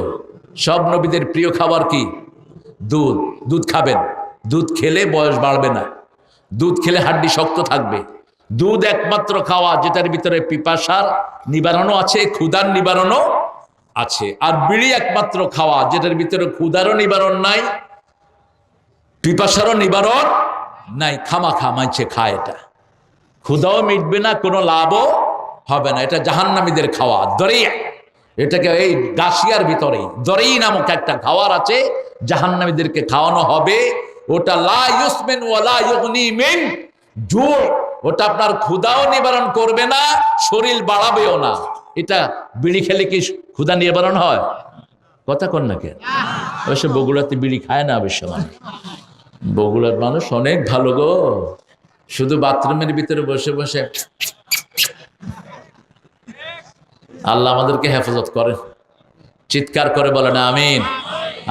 সব নবীদের প্রিয় খাবার কি? দুধ। দুধ খাবেন। দুধ খেলে বয়স বাড়বে না, দুধ খেলে হাড্ডি শক্ত থাকবে। দুধ একমাত্র খাওয়া যেটার ভিতরে পিপাসার নিবারণও আছে, ক্ষুধার নিবারণও আছে। আর বিড়ি একমাত্র খাওয়া যেটার ভিতরে ক্ষুধারও নিবারণ নাই, পিপাসারও নিবারণ নাই। খামাখা মাইছে খায়, এটা ক্ষুধাও মিটবে না, কোনো লাভও হবে না। এটা জাহান্নামীদের খাওয়া, দরিয়া। এটাকে এই গাশিয়ার ভিতরে দরেই নামক একটা খাওয়ার আছে, জাহান্নামীদেরকে খাওয়ানো হবে। ওটা লা ইউসমিন ওয়া লা ইউগনি মিন জু। ওটা আপনার ক্ষুধাও নিবারণ করবে না, শরীর বাড়াবেও না। এটা বিড়ি খেলে কি ক্ষুধা নিবারণ হয়? কথা কন না কেন? অবশ্য বগুড়াতে বিড়ি খায় না অবশ্য মানুষ। বগুড়ার মানুষ অনেক ভালো গো, শুধু বাথরুমের ভিতরে বসে বসে। আল্লাহ আমাদেরকে হেফাজত করেন। চিৎকার করে বলেন আমিন।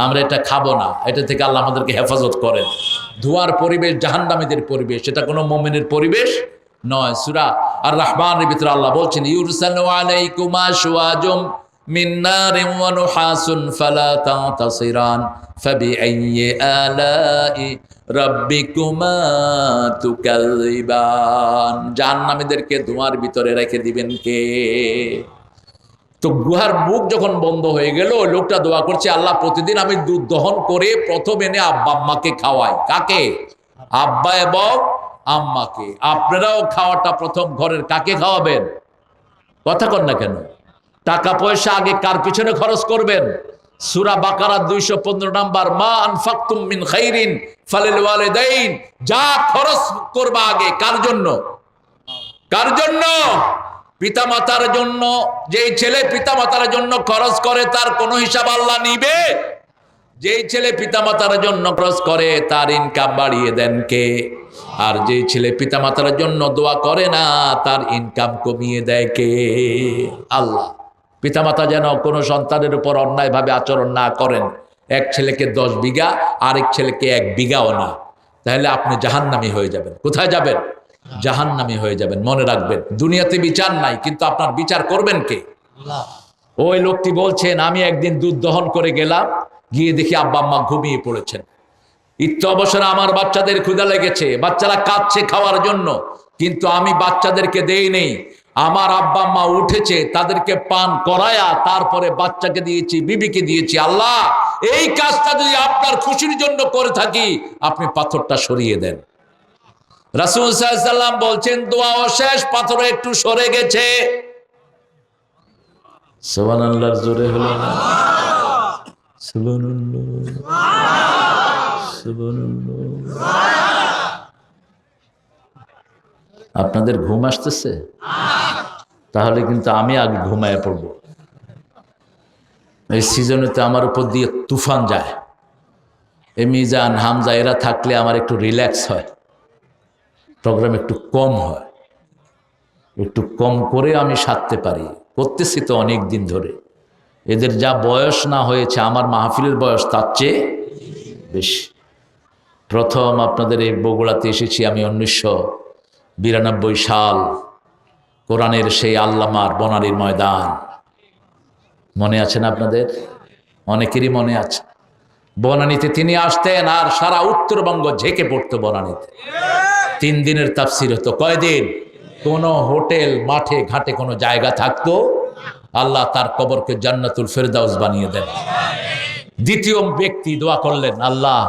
আমরা এটা খাবো না, এটা থেকে আল্লাহ আমাদেরকে হেফাজত করেন। ধোঁয়ার পরিবেশ জাহান্নামীদের পরিবেশ, এটা কোনো মুমিনের পরিবেশ নয়। সূরা আর রহমানের ভিতরে আল্লাহ বলছেন ইউরসালু আলাইকুমা শুওয়াজুম মিন নারিন ওয়া নুহাসুন ফালা তানতাসিরান ফাবিআইয়ি আলাই রাব্বিকুমা তুকাযিবান। জাহান্নামীদেরকে ধোঁয়ার ভিতরে রেখে দিবেন কে? তো গুহার মুখ যখন বন্ধ হয়ে গেল, ওই লোকটা দোয়া করছে আল্লাহ প্রতিদিন আমি দুধ দহন করে প্রথম এনে আব্বা আম্মাকে খাওয়াই। কাকে? আব্বা এবং আম্মাকে। আপনারাও খাওয়াটা প্রথম ঘরের কাকে খাওয়াবেন? কথা কন না কেন? টাকা পয়সা আগে কার পিছনে খরচ করবেন? সূরা বাকারা 215 নাম্বার, মা আনফাকতুম মিন খাইরিন ফালিল ওয়ালিদাইন। যা খরচ করবা আগে কার জন্য? কার জন্য? পিতামাতার জন্য। যেই ছেলে পিতামাতার জন্য খরচ করে তার কোনো হিসাব আল্লাহ নিবে? যেই ছেলে পিতামাতার জন্য খরচ করে তার ইনকাম বাড়িয়ে দেন কে? আর যেই ছেলে পিতামাতার জন্য দোয়া করে না তার ইনকাম কমিয়ে দেয় কে? আল্লাহ। পিতামাতা যেন কোনো সন্তানের উপর অন্যায়ভাবে আচরণ না করেন। এক ছেলেকে 10 বিঘা, আরেক ছেলেকে 1 বিঘাও না, তাহলে আপনি জাহান্নামী হয়ে যাবেন। কোথায় যাবেন? জাহান্নামী হয়ে যাবেন। মনে রাখবেন, দুনিয়াতে বিচার নাই, কিন্তু আপনার বিচার করবেন কে? ওই লোকটি বলছেন, আমি একদিন দুধ দহন করে গেলাম, গিয়ে দেখি আব্বা আম্মা ঘুমিয়ে পড়েছেন। ইত্য অবসরে আমার বাচ্চাদের ক্ষুধা লেগেছে, বাচ্চারা কাঁদছে খাওয়ার জন্য, কিন্তু আমি বাচ্চাদেরকে দেই নেই। আমার আব্বা আম্মা উঠেছে, তাদেরকে পান করায়া তারপরে বাচ্চাকে দিয়েছি, বিবিকে দিয়েছি। আল্লাহ, এই কাজটা যদি আপনার খুশির জন্য করে থাকি, আপনি পাথরটা সরিয়ে দেন। রাসূল সাল্লাল্লাহু আলাইহি ওয়াসাল্লাম বলছেন, দোয়া শেষ, পাথর একটু সরে গেছে। সুবহানাল্লাহর জোরে হলো না? সুবহানাল্লাহ, সুবহানাল্লাহ। আপনাদের ঘুম আসতেছে? তাহলে কিন্তু আমি আগে ঘুমায় পড়ব। এই সিজনেতে আমার উপর দিয়ে তুফান যায়। এই মিজান, হামজা এরা থাকলে আমার একটু রিল্যাক্স হয়, প্রোগ্রাম একটু কম হয়, একটু কম করে আমি সারতে পারি। করতেছি তো অনেক দিন ধরে। এদের যা বয়স না হয়েছে, আমার মাহফিলের বয়স তার চেয়ে বেশি। প্রথম আপনাদের এই বগুড়াতে এসেছি আমি 1992 সাল। কোরআনের সেই আল্লামার বনানীর ময়দান মনে আছে না আপনাদের? অনেকেরই মনে আছে। বনানীতে তিনি আসতেন আর সারা উত্তরবঙ্গ ঝেঁকে পড়তো বনানীতে। 3 দিনের তাফসির হতো। কয়দিন? কোনো হোটেল, মাঠে ঘাটে কোনো জায়গা থাকতো। আল্লাহ তার কবরকে জান্নাতুল ফেরদাউস বানিয়ে দেন। দ্বিতীয় ব্যক্তি দোয়া করলেন, আল্লাহ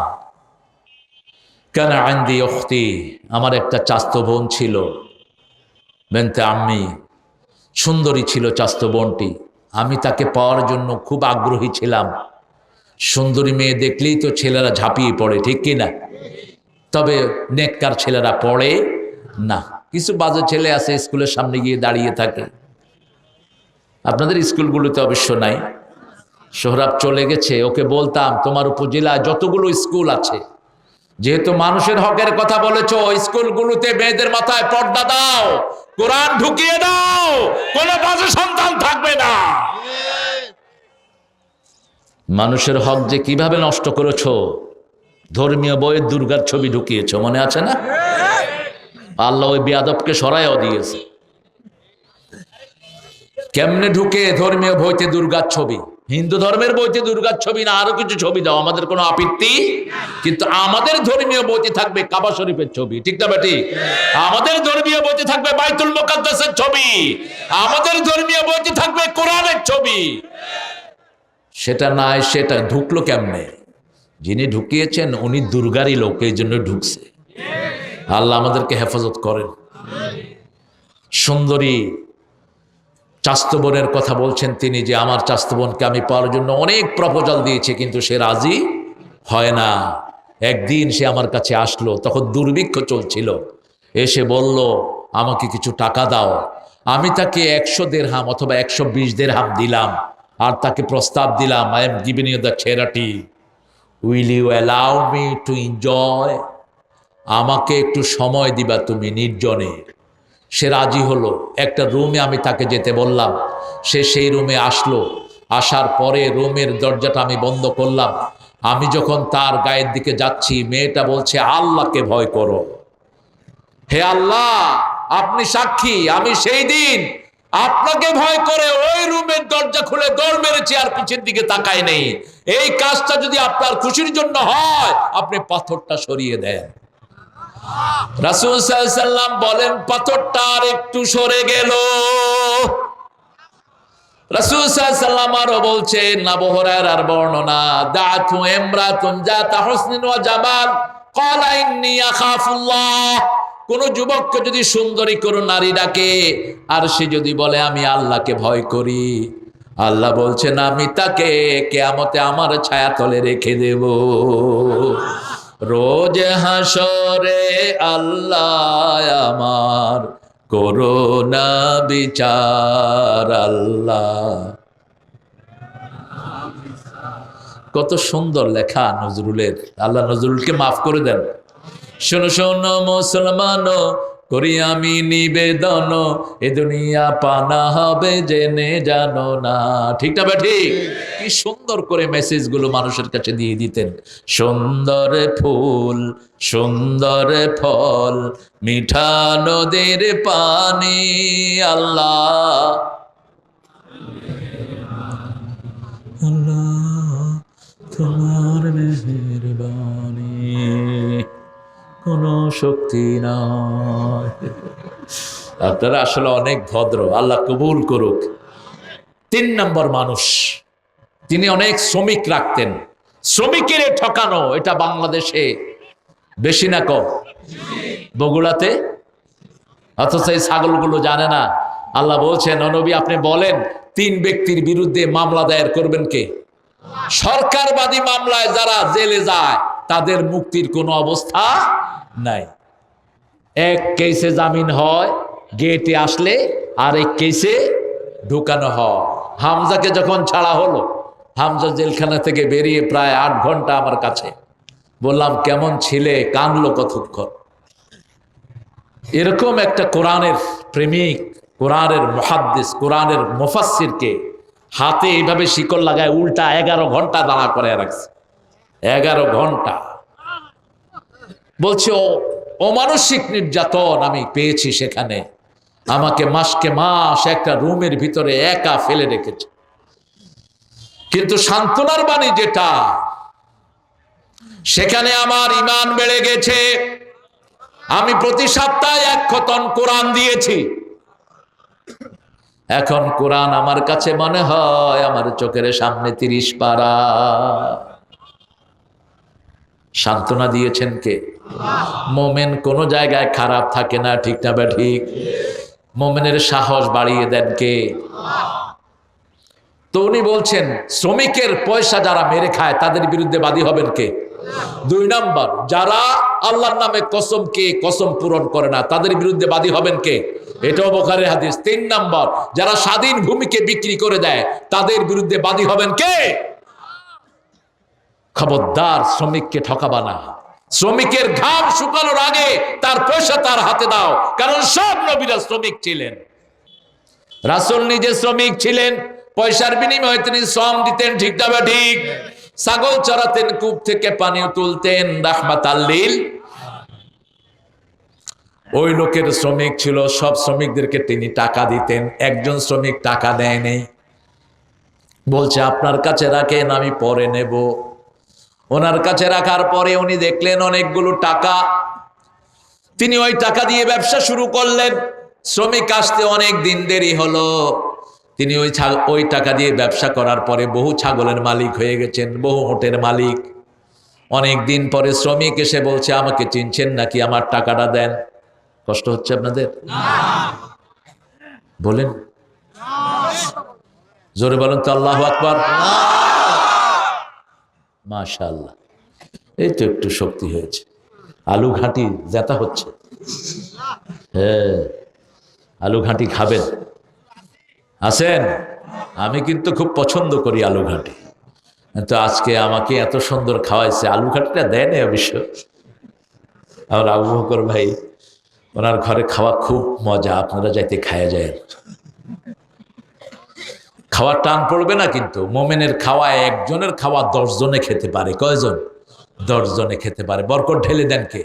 কানা আনদি উখতি, আমার একটা চাস্তো বোন ছিল, বেনতে আম্মি, সুন্দরী ছিল চাস্তো বোনটি। আমি তাকে পাওয়ার জন্য খুব আগ্রহী ছিলাম। সুন্দরী মেয়ে দেখলেই তো ছেলেরা ঝাঁপিয়ে পড়ে, ঠিক কি না? তবে নেককার ছেলেরা পড়ে না। কিছু বাজে ছেলে আছে, স্কুলের সামনে গিয়ে দাঁড়িয়ে থাকে। আপনাদের স্কুলগুলোতে অবশ্য নাই। সোহরাব চলে গেছে, ওকে বলতাম তোমার উপজেলায় যতগুলো স্কুল আছে, যেহেতু মানুষের হকের কথা বলেছো, স্কুলগুলোতে মেয়েদের মাথায় পর্দা দাও, কোরআন ঢুকিয়ে দাও, কোনো বাজে সন্তান থাকবে না। মানুষের হক যে কিভাবে নষ্ট করেছো, ধর্মীয় বইয়ের দুর্গার ছবি ঢুকিয়েছো, মনে আছে না? আল্লাহ ওই বেয়াদবকে সরাইও দিয়েছে। কেমনে ঢুকে? ধর্মীয় বইতে দুর্গার ছবি, হিন্দু ধর্মের বইতে দুর্গার ছবি না আরো কিছু ছবি দাও, আমাদের কোনো আপত্তি। কিন্তু আমাদের ধর্মীয় বইতে থাকবে কাবা শরীফের ছবি, ঠিক না বেটি? আমাদের ধর্মীয় বইতে থাকবে বাইতুল মুকাদ্দাসের ছবি, আমাদের ধর্মীয় বইতে থাকবে কোরআনের ছবি। সেটা নাই, সেটা ঢুকলো কেমনে? যিনি ঢুকিয়েছেন উনি দুর্গারই লোক, এই জন্য ঢুকছে। আল্লাহ আমাদেরকে হেফাজত করেন। সুন্দরী চাস্তো বোনের কথা বলছেন তিনি, যে আমার চাস্তো বোনকে আমি পাওয়ার জন্য অনেক প্রপোজাল দিয়েছি, কিন্তু সে রাজি হয় না। একদিন সে আমার কাছে আসলো, তখন দুর্ভিক্ষ চলছিল। এসে বলল, আমাকে কিছু টাকা দাও। আমি তাকে 100 দিরহাম অথবা 120 দিরহাম দিলাম, আর তাকে প্রস্তাব দিলাম, I am giving you the charity, will you allow me to enjoy? আমাকে একটু সময় দিবা তুমি নির্জনে। সে রাজি হলো। একটা রুমে আমি তাকে যেতে বললাম, সে সেই রুমে আসলো। আসার পরে রুমের দরজাটা আমি বন্ধ করলাম। আমি যখন তার গায়ের দিকে যাচ্ছি, মেয়েটা বলছে, আল্লাহকে ভয় করো। হে আল্লাহ, আপনি সাক্ষী, আমি সেই দিন আপনাকে ভয় করে ওই রুমের দরজা খুলে দৌড় মেরেছি, আর পিছের দিকে তাকাই নেই। এই কাজটা যদি আপনার খুশির জন্য হয়, আপনি পাথরটা সরিয়ে দেন। রাসূল সাল্লাল্লাহু আলাইহি ওয়াসাল্লাম বলেন, পাথরটা আর একটু সরে গেল। রাসূল সাল্লাল্লাহু আলাইহি ওয়াসাল্লাম আরো বলছেন, আবু হুরায়রার বর্ণনা, দাআতু ইমরাতুন জাতা হুসনিন ওয়া জামাল ক্বালা ইন্নী আখাফুল্লাহ। কোন যুবককে যদি সুন্দরী কোন নারী ডাকে, আর সে যদি বলে আমি আল্লাহকে ভয় করি, আল্লাহ বলছেন আমি তাকে কিয়ামতে আমার ছায়াতলে রেখে দেব। রোজ হাসরে আল্লাহ আমার করোনা বিচার। আল্লাহ, কত সুন্দর লেখা নজরুলের। আল্লাহ নজরুলকে মাফ করে দেন। শোনো শোনো মুসলমান, করি আমি নিবেদন, এ দুনিয়া পানা হবে জেনে জানো না। ঠিক না ঠিক? কি সুন্দর করে মেসেজগুলো মানুষের কাছে দিয়ে দিতেন। সুন্দর ফুল সুন্দর ফল, মিঠা নদীর পানি, আল্লাহ আল্লাহ তোমার মেহেরবানি, কোনো শক্তি নাই। আপনারা আসলে অনেক ভদ্র, আল্লাহ কবুল করুক। 3 নম্বর মানুষ, তিনি অনেক শ্রমিক রাখতেন। শ্রমিকের ঠকানো এটা বাংলাদেশে বেশি না কম? বগুড়াতে? অথচ এই ছাগলগুলো জানে না। আল্লাহ বলছেন, ও নবী আপনি বলেন 3 ব্যক্তির বিরুদ্ধে মামলা দায়ের করবেন কে? সরকারবাদী মামলায় যারা জেলে যায় তাদের মুক্তির কোনো অবস্থা নাই। এক কেসে জামিন হয় গেটে আসলে, আর এক কেসে ঢুকানো হয়। হামজাকে যখন ছাড়া হলো, হামজা জেলখানা থেকে বেরিয়ে প্রায় 8 ঘন্টা আমার কাছে, বললাম কেমন ছিলে, কানলো কতক্ষণ। এরকম একটা কোরআনের প্রেমিক, কোরআনের মুহাদ্দিস, কোরআনের মুফাসসিরকে হাতে এইভাবে শিকল লাগায় উল্টা 11 ঘন্টা দাঁড়া করে রাখছে। 11 ঘন্টা বলছে অমানসিক নির্যাতন আমি পেয়েছি সেখানে। আমাকে মাসকে মাস একটা রুমের ভিতরে একা ফেলে রেখেছে। কিন্তু সান্ত্বনার বাণী যেটা, সেখানে আমার ঈমান বেড়ে গেছে। আমি প্রতি সপ্তাহে 1 খতম কোরআন দিয়েছি। এখন কোরআন আমার কাছে মনে হয় আমার চোখের সামনে 30 পারা। সান্ত্বনা দিয়েছেন কে? মোমেন কোন জায়গায় খারাপ থাকে না, ঠিক না বা ঠিক? মোমেনের সাহস বাড়িয়ে দেন কে? তো উনি বলছেন শ্রমিকের পয়সা যারা মেরে খায় তাদের বিরুদ্ধে বাদী হবেন কে? 2 নম্বর, যারা আল্লাহর নামে কসম পূরণ করে না তাদের বিরুদ্ধে বাদী হবেন কে? এটাও বুখারীর হাদিস। 3 নম্বর, যারা স্বাধীন ভূমিকে বিক্রি করে দেয় তাদের বিরুদ্ধে বাদী হবেন কে? খবরদার শ্রমিককে ঠকাবা না। শ্রমিকের ঘাম শুকানোর আগে তার পয়সা তার হাতে দাও, কারণ সব নবীরা শ্রমিক ছিলেন। রাসূল নিজে শ্রমিক ছিলেন, পয়সার বিনিময়ে তিনি শ্রম দিতেন, ঠিক না বা ঠিক? ছাগল চড়াতেন, কূপ থেকে পানিও তুলতেন, রাহমাতাল লিল। ওই লোকের শ্রমিক ছিল, সব শ্রমিকদেরকে তিনি টাকা দিতেন। একজন শ্রমিক টাকা দেয় নেই, বলছে আপনার কাছে রাখেন আমি পরে নেব। ওনার কাছে রাখার পরে উনি দেখলেন অনেকগুলো টাকা, তিনি ওই টাকা দিয়ে ব্যবসা শুরু করলেন। শ্রমিক আসতে অনেক দিন দেরি হলো। তিনি ওই টাকা দিয়ে ব্যবসা করার পরে বহু ছাগলের মালিক হয়ে গেছেন, বহু ওটের মালিক। অনেক দিন পরে শ্রমিক এসে বলছে আমাকে চিনছেন নাকি, আমার টাকাটা দেন। কষ্ট হচ্ছে আপনাদের? বলেন জোরে বলেন তো আল্লাহু আকবার। মাশাআল্লাহ, এই তো একটু শক্তি হয়েছে। আলু ঘাঁটি জেতা হচ্ছে। হ্যাঁ, আলু ঘাঁটি খাবেন? আছেন? আমি কিন্তু খুব পছন্দ করি আলু ঘাঁটি। তো আজকে আমাকে এত সুন্দর খাওয়াইছে, আলু ঘাঁটিটা দেয় না অবশ্য। আর আবু বকর ভাই, ওনার ঘরে খাওয়া খুব মজা, আপনারা যাইতে খায়া যায়। খাওয়ার টান পড়বে না, কিন্তু মোমেনের খাওয়া, একজনের খাওয়া 10 জনে খেতে পারে। কয়জন? 10 জনে খেতে পারে। বরকত ঢেলে দেন কে?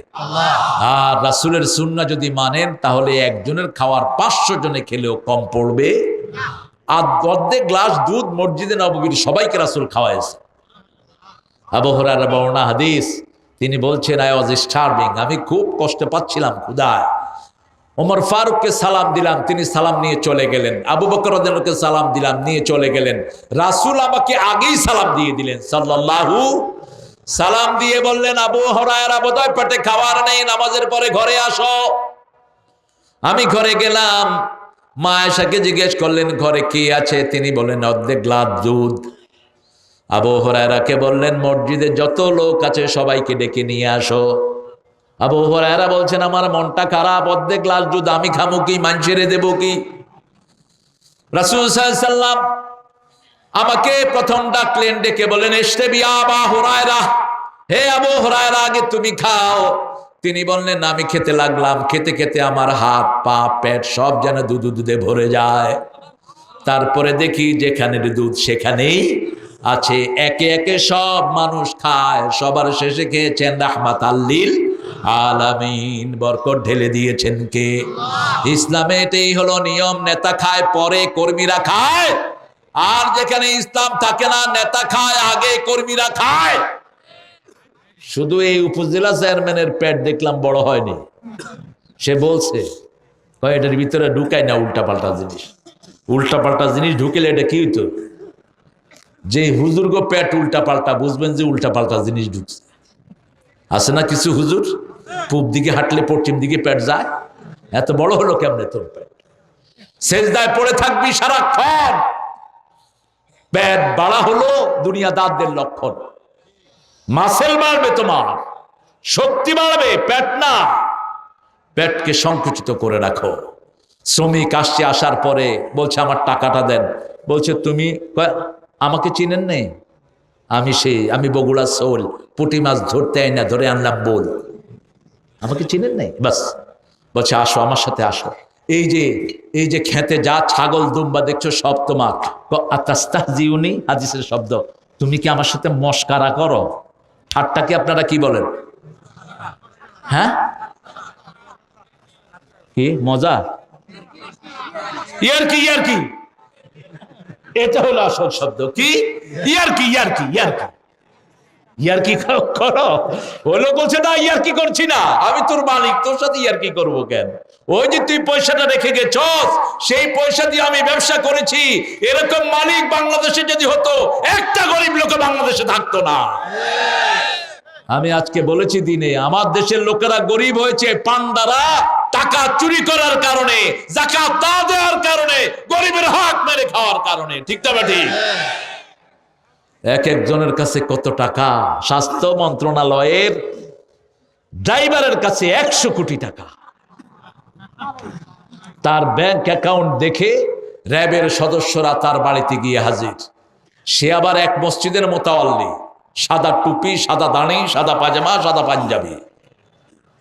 আর রাসূলের সুন্নাহ যদি মানেন তাহলে একজনের খাওয়ার 500 জনে খেলেও কম পড়বে। অর্ধেক গ্লাস দুধ মসজিদে নববীর সবাইকে রাসূল খাওয়াইছে। আবু হুরায়রা বর্ণনা হাদিস, তিনি বলছেন আই ওয়াজ স্টার্ভিং, আমি খুব কষ্ট পাচ্ছিলাম ক্ষুধায়। ওমর ফারুককে সালাম দিলাম, তিনি সালাম নিয়ে চলে গেলেন। আবু বকর রাদিয়াল্লাহু আনহুকে সালাম দিলাম, নিয়ে চলে গেলেন। রাসূল আমাকে আগেই সালাম দিয়ে দিলেন সাল্লাল্লাহু। সালাম দিয়ে বললেন আবু হুরায়রা বোধহয় পেটে খাবার নেই, নামাজের পরে ঘরে আসো। আমি ঘরে গেলাম, মা আয়েশাকে জিজ্ঞেস করলেন ঘরে কি আছে, তিনি বললেন অর্ধেক গ্লাস দুধ। আবু হুরায়রাকে বললেন মসজিদে যত লোক আছে সবাইকে ডেকে নিয়ে আসো। আবু হুরায়রা বলছেন আমার মনটা খারাপ, অর্ধেক গ্লাস দুধ আমি খামু কি, মানুষেরে দেবো কি? রাসূল সাল্লাল্লাহু আলাইহি সাল্লাম আমাকে প্রথম ডাকলেন, ডেকে বলেন ইশরাবি আবা হুরায়রা, হে আবু হুরায়রা আগে তুমি খাও। তিনি বললেন আমি খেতে লাগলাম, খেতে খেতে আমার হাত পা পেট সব যেন দুধে ভরে যায়। তারপরে দেখি যেখানে দুধ সেখানেই আছে। একে একে সব মানুষ খায়, সবার শেষে খেয়েছেন রাহমাতাল লিল আলামিন, বরকত ঢেলে দিয়েছেন কে? ইসলামে এটাই হলো নিয়ম, নেতা খায় পরে কর্মীরা খায়। আর যেখানে ইসলাম থাকে না, নেতা খায় আগে কর্মীরা খায়। শুধু এই উপজেলা চেয়ারম্যানের পেট দেখলাম বড় হয়নি, সে বলছে এটার ভিতরে ঢুকায় না উল্টাপাল্টা জিনিস, উল্টাপাল্টা জিনিস ঢুকেলে এটা কি হইতো? যে হুজুর গো পেট উল্টাপাল্টা, বুঝবেন যে উল্টাপাল্টা জিনিস ঢুকছে। আছে না কিছু হুজুর, পূব দিকে হাঁটলে পশ্চিম দিকে পেট যায়, এত বড় হলো কেমনে তোর পেট? সেজদায় পড়ে থাকবি সারাক্ষণ, পেট বাড়া হলো দুনিয়াদারদের লক্ষণ। মাসেল বাড়বে, তোমার শক্তি বাড়বে, পেট না। পেটকে সংকুচিত করে রাখো। শ্রমিক আসছে, আসার পরে বলছে আমার টাকাটা দেন। বলছে তুমি আমাকে চিনেন নেই? আমি বগুড়া সোল, পুঁটি মাছ ধরতে আই না, ধরে আনলাম বল, আমাকে চিনেন নেই? বাস বলছে আসো আমার সাথে আসো। এই যে খেতে যা ছাগল দুম্বা দেখছো সব তোমার। আতাস্তাহজিউনি হাদিসের শব্দ, তুমি কি আমার সাথে মস্কারা করো? ঠাট্টাকে আপনারা কি বলেন? হ্যাঁ, কি মজা? ইয়ারকি, ইয়ারকি, এটা হলো আসল শব্দ। কি ইয়ারকি? ইয়ারকি, ইয়ারকি, ইয়ারকি করো? হলো বলছে না ইয়ারকি করছি না, আমি তোর মালিক, তোর সাথে ইয়ারকি করবো কেন? ওই যে তুই পয়সাটা রেখে গেছস, সেই পয়সা দিয়ে আমি ব্যবসা করেছি। এরকম মালিক বাংলাদেশে যদি হতো, একটা গরিব লোক বাংলাদেশে থাকতো না। আমি আজকে বলেছি দিনে, আমার দেশের লোকেরা গরিব হয়েছে পান্ডারা টাকা চুরি করার কারণে, যাকাত না দেওয়ার কারণে, গরিবের হক মেরে খাওয়ার কারণে। ঠিক না ঠিক? এক একজনের কাছে কত টাকা? স্বাস্থ্য মন্ত্রণালয়ের ড্রাইভারের কাছে 100 কোটি টাকা। তার ব্যাংক অ্যাকাউন্ট দেখে র্যাবের সদস্যরা তার বাড়িতে গিয়ে হাজির। সে আবার এক মসজিদের মোতাওয়াল্লি, সাদা টুপি, সাদা দাড়ি, সাদা পাজামা, সাদা পাঞ্জাবি।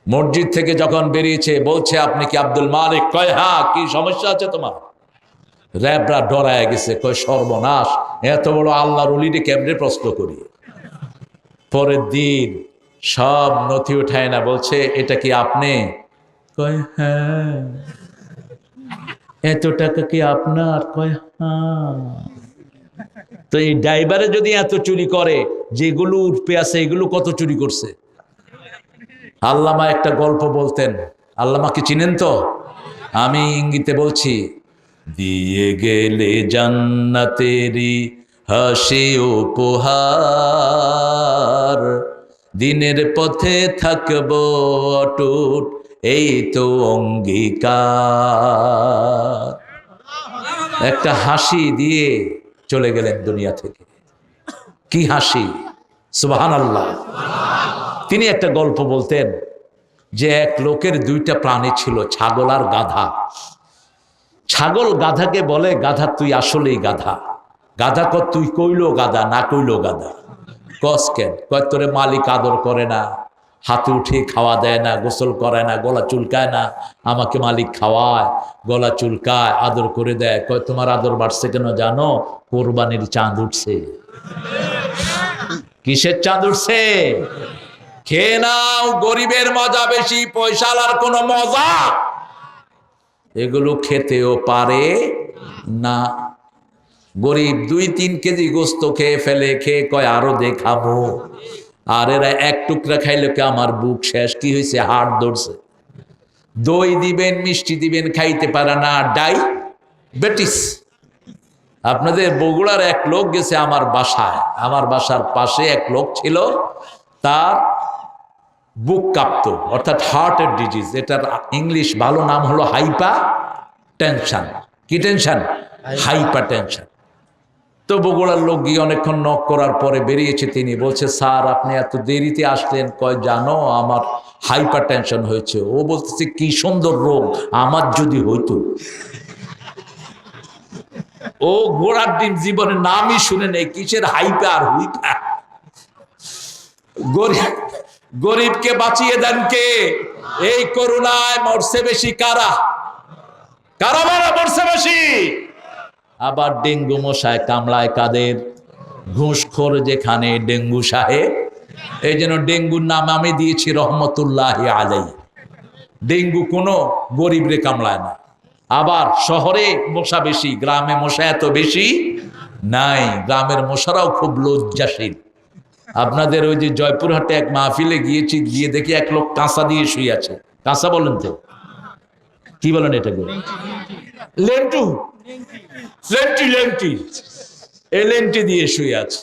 মসজিদ থেকে যখন বেরিয়েছে বলছে আপনি কি আব্দুল মালিক? কয় হ্যাঁ। কি সমস্যা আছে তোমার? র্যাবরা ডরায় গেছে, কয় সর্বনাশ, এত বড় আল্লাহর ওলিকে কেমনে প্রশ্ন করি? পরের দিন সব নথি উঠায় না, বলছে এটা কি আপনি? কয় হ্যাঁ। এত টাকা কি আপনার? কয় হ্যাঁ। তো এই ড্রাইভারে যদি এত চুরি করে, যেগুলো উঠপে আছে এগুলো কত চুরি করছে? আল্লামা একটা গল্প বলতেন, আল্লামাকে চিনেন তো? আমি ইঙ্গিতে বলছি, দিয়ে গেলে জান্নাতেরি হাসি উপহার, দিনের পথে থাকবো অটুট, এই তো অঙ্গীকার। একটা হাসি দিয়ে চলে গেলেন দুনিয়া থেকে। কি হাসি! সুবহানাল্লাহ। তিনি একটা গল্প বলতেন যে এক লোকের 2টা প্রাণী ছিল, ছাগল আর গাধা। ছাগল গাধাকে বলে, গাধা তুই আসলেই গাধা। গাধা কয় তুই কইলো গাধা, না কইলো গাধা। কস কেন? কয় তোরে মালিক আদর করে না, হাতে উঠে খাওয়া দেয় না, গোসল করায় না, গলা চুলকায় না। আমাকে মালিক খাওয়ায়, গলা চুলকায়, আদর করে দেয়। কয় তোমার আদর বাড়ছে কেন জানো? কোরবানির চাঁদ উঠছে। কিসের চাঁদ উঠছে? খেয়ে নাও, গরিবের মজা বেশি, পয়সালার কোনো মজা এগুলো খেতেও পারে না। গরিব 2-3 কেজি গোস্ত খেয়ে ফেলে, খেয়ে কয় আরো দেখাবো। আর এরা 1 টুকরা খাইলে কে আমার বুক শেষ। কি হয়েছে? হাড় ধরছে। দই দিবেন, মিষ্টি দিবেন, খাইতে পারে না, ডায়াবেটিস। আপনাদের বগুড়ার এক লোক গেছে আমার বাসায়, আমার বাসার পাশে এক লোক ছিল, তার বুক কাঁপতো, অর্থাৎ হার্টের ডিজিজ। এটার ইংলিশ ভালো নাম হলো হাইপার টেনশন। কি টেনশন? Hyper tension. তো বগুড়ার লোক গিয়ে অনেকক্ষণ নক করার পরে বেরিয়েছে। তিনি বলছে স্যার আপনি এত দেরিতে আসলেন? কয় জানো আমার হাইপার টেনশন হয়েছে। ও বলতেছে কি সুন্দর রোগ, আমার যদি হইতো। ও গোড়ার দিন জীবনে নামই শুনে নেই, কিসের হাইপার হুইপার। গরিবকে বাঁচিয়ে দেন কে? এই করোনায় মরছে বেশি কারা? কারা মরছে বেশি? আবার ডেঙ্গু মশায় কামড়ায় কাদের? ঘুষখোর যেখানে ডেঙ্গু সাহেব। এই জন্য ডেঙ্গুর নাম আমি দিয়েছি রহমতুল্লাহ আলাই। ডেঙ্গু কোনো গরিবরে কামড়ায় না। আবার শহরে মশা বেশি, গ্রামে মশা এত বেশি নাই। গ্রামের মশারাও খুব লজ্জাশীল। আপনাদের ওই যে জয়পুরহাটে এক মাহফিলে গিয়েছি, গিয়ে দেখি এক লোক কাঁসা দিয়ে শুয়ে আছে। কাঁসা বলেন তো কি বলেন এটাকে? লেন্টু, লেন্টি, লেন্টি, এই লেন্টি দিয়ে শুয়ে আছে।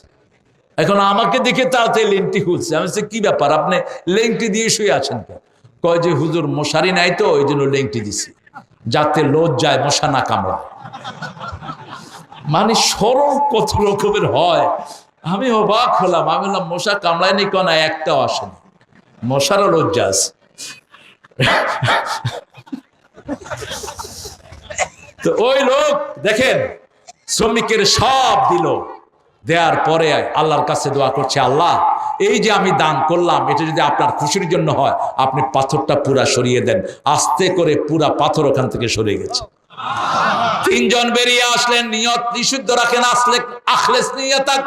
এখন আমাকে দেখে তাড়াতাড়ি লেন্টি খুলছে। আমি বলছি কি ব্যাপার, আপনি লেংটি দিয়ে শুয়ে আছেন কেন? কয় যে হুজুর মশারি নাই তো ওই জন্য লেংটি দিছি, যাতে লজ্জায় মশা না কামড়ায়। মানে সরল কত রকমের হয়। আমি অবাক হলাম। আমি বললাম মশা কামড়ায়নি কেন? একটাও আসেনি। মশারও লজ্জা আছে। তো ওই লোক দেখেন শ্রমিকের সব দিল, দেওয়ার পরে আল্লাহর কাছে দোয়া করছে, আল্লাহ এই যে আমি দান করলাম এটা যদি আপনার খুশির জন্য হয় আপনি পাথরটা পুরা সরিয়ে দেন। আস্তে করে পুরা পাথর ওখান থেকে সরে গেছে। তিনজন বেরিয়ে আসলেন, নিয়ত বিশুদ্ধ রাখেন, আসলে আখলেস নিয়তাক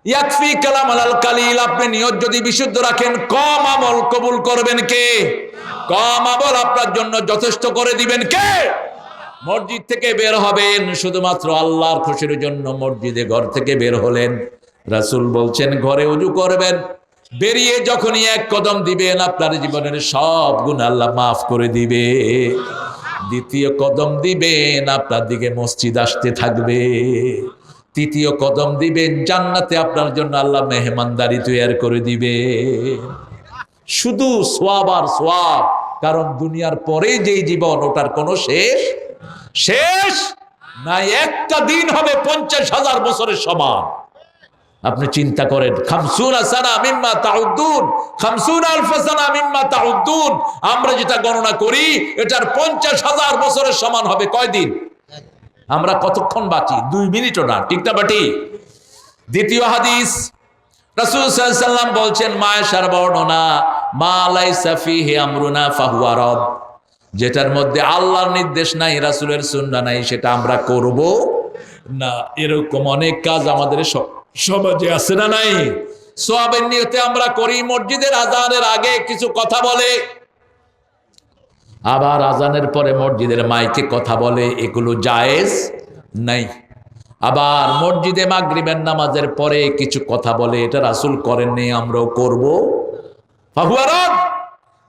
ইয়াকফি কালাম আলাল কালিল। আপনি নিয়ত যদি বিশুদ্ধ রাখেন কম আমল কবুল করবেন কে? কম আমল আপনার জন্য যথেষ্ট করে দিবেন কে? মসজিদ থেকে বের হবেন শুধুমাত্র আল্লাহর খুশির জন্য। মসজিদে ঘর থেকে বের হলেন, রাসূল বলছেন ঘরে ওযু করবেন। বেরিয়ে যখনই এক কদম দিবেন আপনার জীবনের সব গুনাহ আল্লাহ মাফ করে দিবে। দ্বিতীয় কদম দিবেন আপনার দিকে মসজিদ আসতে থাকবে। তৃতীয় কদম দিবেন জান্নাতে আপনার জন্য আল্লাহ মেহমানদারি তৈরি করে দিবে। শুধু সওয়াব আর সওয়াব। কারণ দুনিয়ার পরে যেই জীবন ওটার কোনো শেষ নাই। একটা দিন হবে 50,000 বছরের সমান। আপনি চিন্তা করেন, 50 সানা মিম্মা তাউদ্দুন, 50 আলফ সানা মিম্মা তাউদ্দুন। আমরা যেটা গণনা করি এটার 50,000 বছরের সমান হবে কয়দিন? আমরা কতক্ষণ বাঁচি? 2 মিনিটও না, ঠিক না বাটি? দ্বিতীয় হাদিস, রাসূল সাল্লাল্লাহু আলাইহি ওয়াসাল্লাম বলছেন, মায়েশার বর্ণনা, মা লাইসা ফিহি আমরুনা ফাহুয়া রাদ। যেটার মধ্যে আল্লাহর নির্দেশ নাই, রাসূলের সুন্নাহ নাই, সেটা আমরা করব না। এরকম অনেক কাজ আমাদের সমাজে আছে না নাই? সওয়াবের নিয়তে আমরা করি, মসজিদের আজানের আগে কিছু কথা বলে, আবার আজানের পরে মসজিদের মাইকে কথা বলে, এগুলো জায়েজ নাই। আবার মসজিদে মাগরিবের নামাজের পরে কিছু কথা বলে, এটা রাসূল করেননি, আমরাও করব। ফাহুয়া রাদ।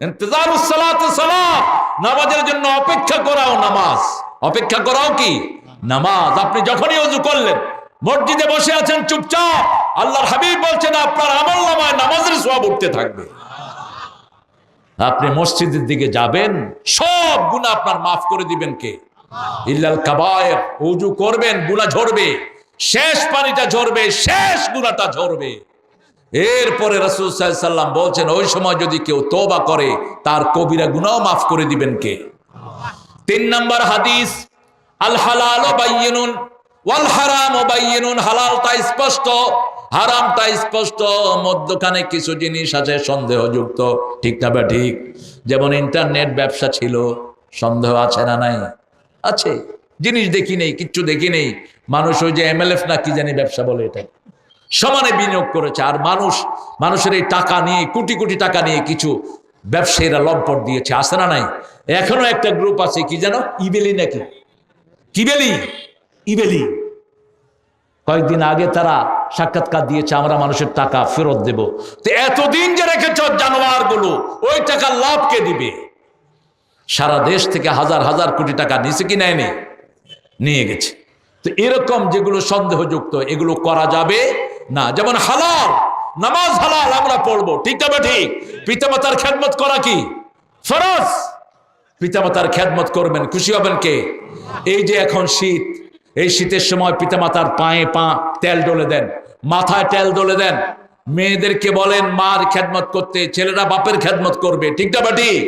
ইন্তিজারুস সালাতু সালাত, নামাজের জন্য অপেক্ষা করাও নামাজ। অপেক্ষা করাও কি? নামাজ। আপনি যখনই ওযু করলেন, মসজিদে বসে আছেন চুপচাপ, আল্লাহর হাবিব বলছেন আপনার আমলনামায় নামাজের সওয়াব উঠতে থাকবে। আপনি মসজিদের দিকে যাবেন, সব গুনাহ আপনার মাফ করে দিবেন কে? ইল্লাল কাবায়ের। ওযু করবেন, গুনাহ ঝরবে, শেষ পানিটা ঝরবে, শেষ গুনাহটা ঝরবে। এরপরে রাসূল সাল্লাল্লাহু আলাইহি ওয়াসাল্লাম বলছেন ওই সময় যদি কেউ তওবা করে তার কবিরা গুনাহও মাফ করে দিবেন কে? 3 নম্বর হাদিস, আল হালালু বায়্যিনুন ওয়াল হারামু বায়্যিনুন। হালালটা স্পষ্ট, হারামটা স্পষ্ট, মধ্যখানে কিছু জিনিস আছে সন্দেহযুক্ত, ঠিক না বা ঠিক? যেমন ইন্টারনেট ব্যবসা ছিল, সন্দেহ আছে না নাই? আছে। জিনিস দেখি নেই, কিচ্ছু দেখি নেই, মানুষ ওই যে MLF না কি জানি ব্যবসা বলে, এটা সমানে বিনিয়োগ করেছে। আর মানুষের এই টাকা নিয়ে, কোটি কোটি টাকা নিয়ে কিছু ব্যবসায়ীরা লম্পট দিয়েছে, আছে না নাই? এখনো একটা গ্রুপ আছে, কি যেন ইবেলি নাকি কি বেলি, ইবেলি। কয়েকদিন আগে তারা সাক্ষাৎকার দিয়েছে, আমরা মানুষের টাকা ফেরত দেব। তো এতদিন যে রেখেছ জানোয়ার গুলো, ওই টাকার লাভ কে দিবে? সারা দেশ থেকে হাজার হাজার কোটি টাকা নিছে কি নেয়নি? নিয়ে গেছে। তো এরকম যেগুলো সন্দেহযুক্ত এগুলো করা যাবে না। যেমন হালাল, নামাজ হালাল, আমরা পড়বো, ঠিক না ঠিক? পিতামাতার খেদমত করা কি ফরজ? পিতামাতার খেদমত করবেন, খুশি হবেন কে? এই যে এখন শীত, এই শীতের সময় পিতামাতার পায়ে তেল ডলে দেন, মাথায় তেল ডলে দেন। মেয়েদেরকে বলেন মার খেদমত করতে, ছেলেরা বাপের খেদমত করবে, ঠিক না ঠিক?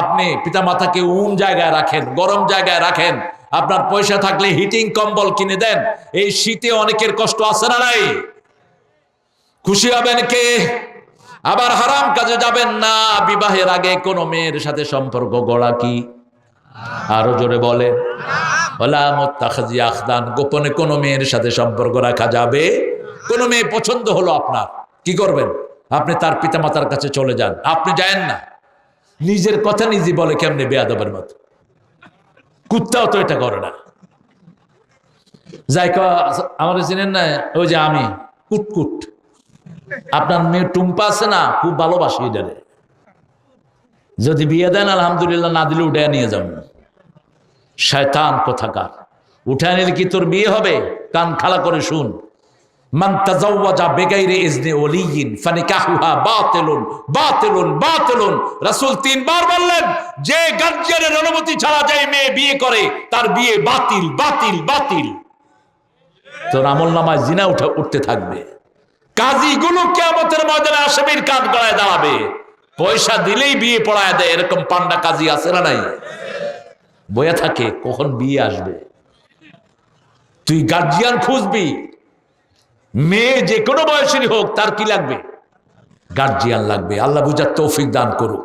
আপনি পিতামাতাকে জায়গায় রাখেন, গরম জায়গায় রাখেন। আপনার পয়সা থাকলে হিটিং কম্বল কিনে দেন। এই শীতে অনেকের কষ্ট আছে না নাই? খুশি হবেন কে? আবার হারাম কাজে যাবেন না। বিবাহের আগে কোনো মেয়ের সাথে সম্পর্ক গড়া কি, আরো জোরে বলে, ওয়ালা মুত্তাখিজি আখদান, গোপনে কোনো মেয়ের সাথে সম্পর্ক রাখা যাবে। কোনো মেয়ে পছন্দ হলো আপনার, কি করবেন? আপনি তার পিতামাতার কাছে চলে যান। আপনি যায়েন না, নিজের কথা নিজে বলে কেমনে, বেয়াদবের মতো। কুত্তাও তো এটা করে না। যাই আমার চিনেন না, ওই যে আমি কুটকুট, আপনার মেয়ে টুম্পা আছে না, খুব ভালোবাসি এটারে। যদি বিয়ে দেন আলহামদুলিল্লাহ, না দিলে উঠে নিয়ে যাবেন। শয়তান কোথাকার, উঠে নিলে কি তোর বিয়ে হবে? কান খালা করে শুন। মান তাজাওয়াজা বিগাইরি ইজনি ওলিয়িন ফানিকাহুহা বাতিলুন বাতিলুন বাতিলুন। রাসূল তিনবার বললেন, যে গার্জিয়ানের অনুমতি ছাড়া যে মেয়ে বিয়ে করে তার বিয়ে বাতিল বাতিল বাতিল। তোর আমলনামায় জিনা উঠতে থাকবে। কাজীগুলো কিয়ামতের ময়দানে আসামির কাঠ গড়ায় দাঁড়াবে। পয়সা দিলেই বিয়ে পড়ায় দেয়, এরকম পান্ডা কাজী আছে না নাই? বয়া থাকে কখন বিয়ে আসবে। তুই গার্জিয়ান খুঁজবি, মেয়ে যে কোনো বয়সেরই হোক, তার কি লাগবে? গার্জিয়ান লাগবে। আল্লাহ বুঝার তৌফিক দান করুক।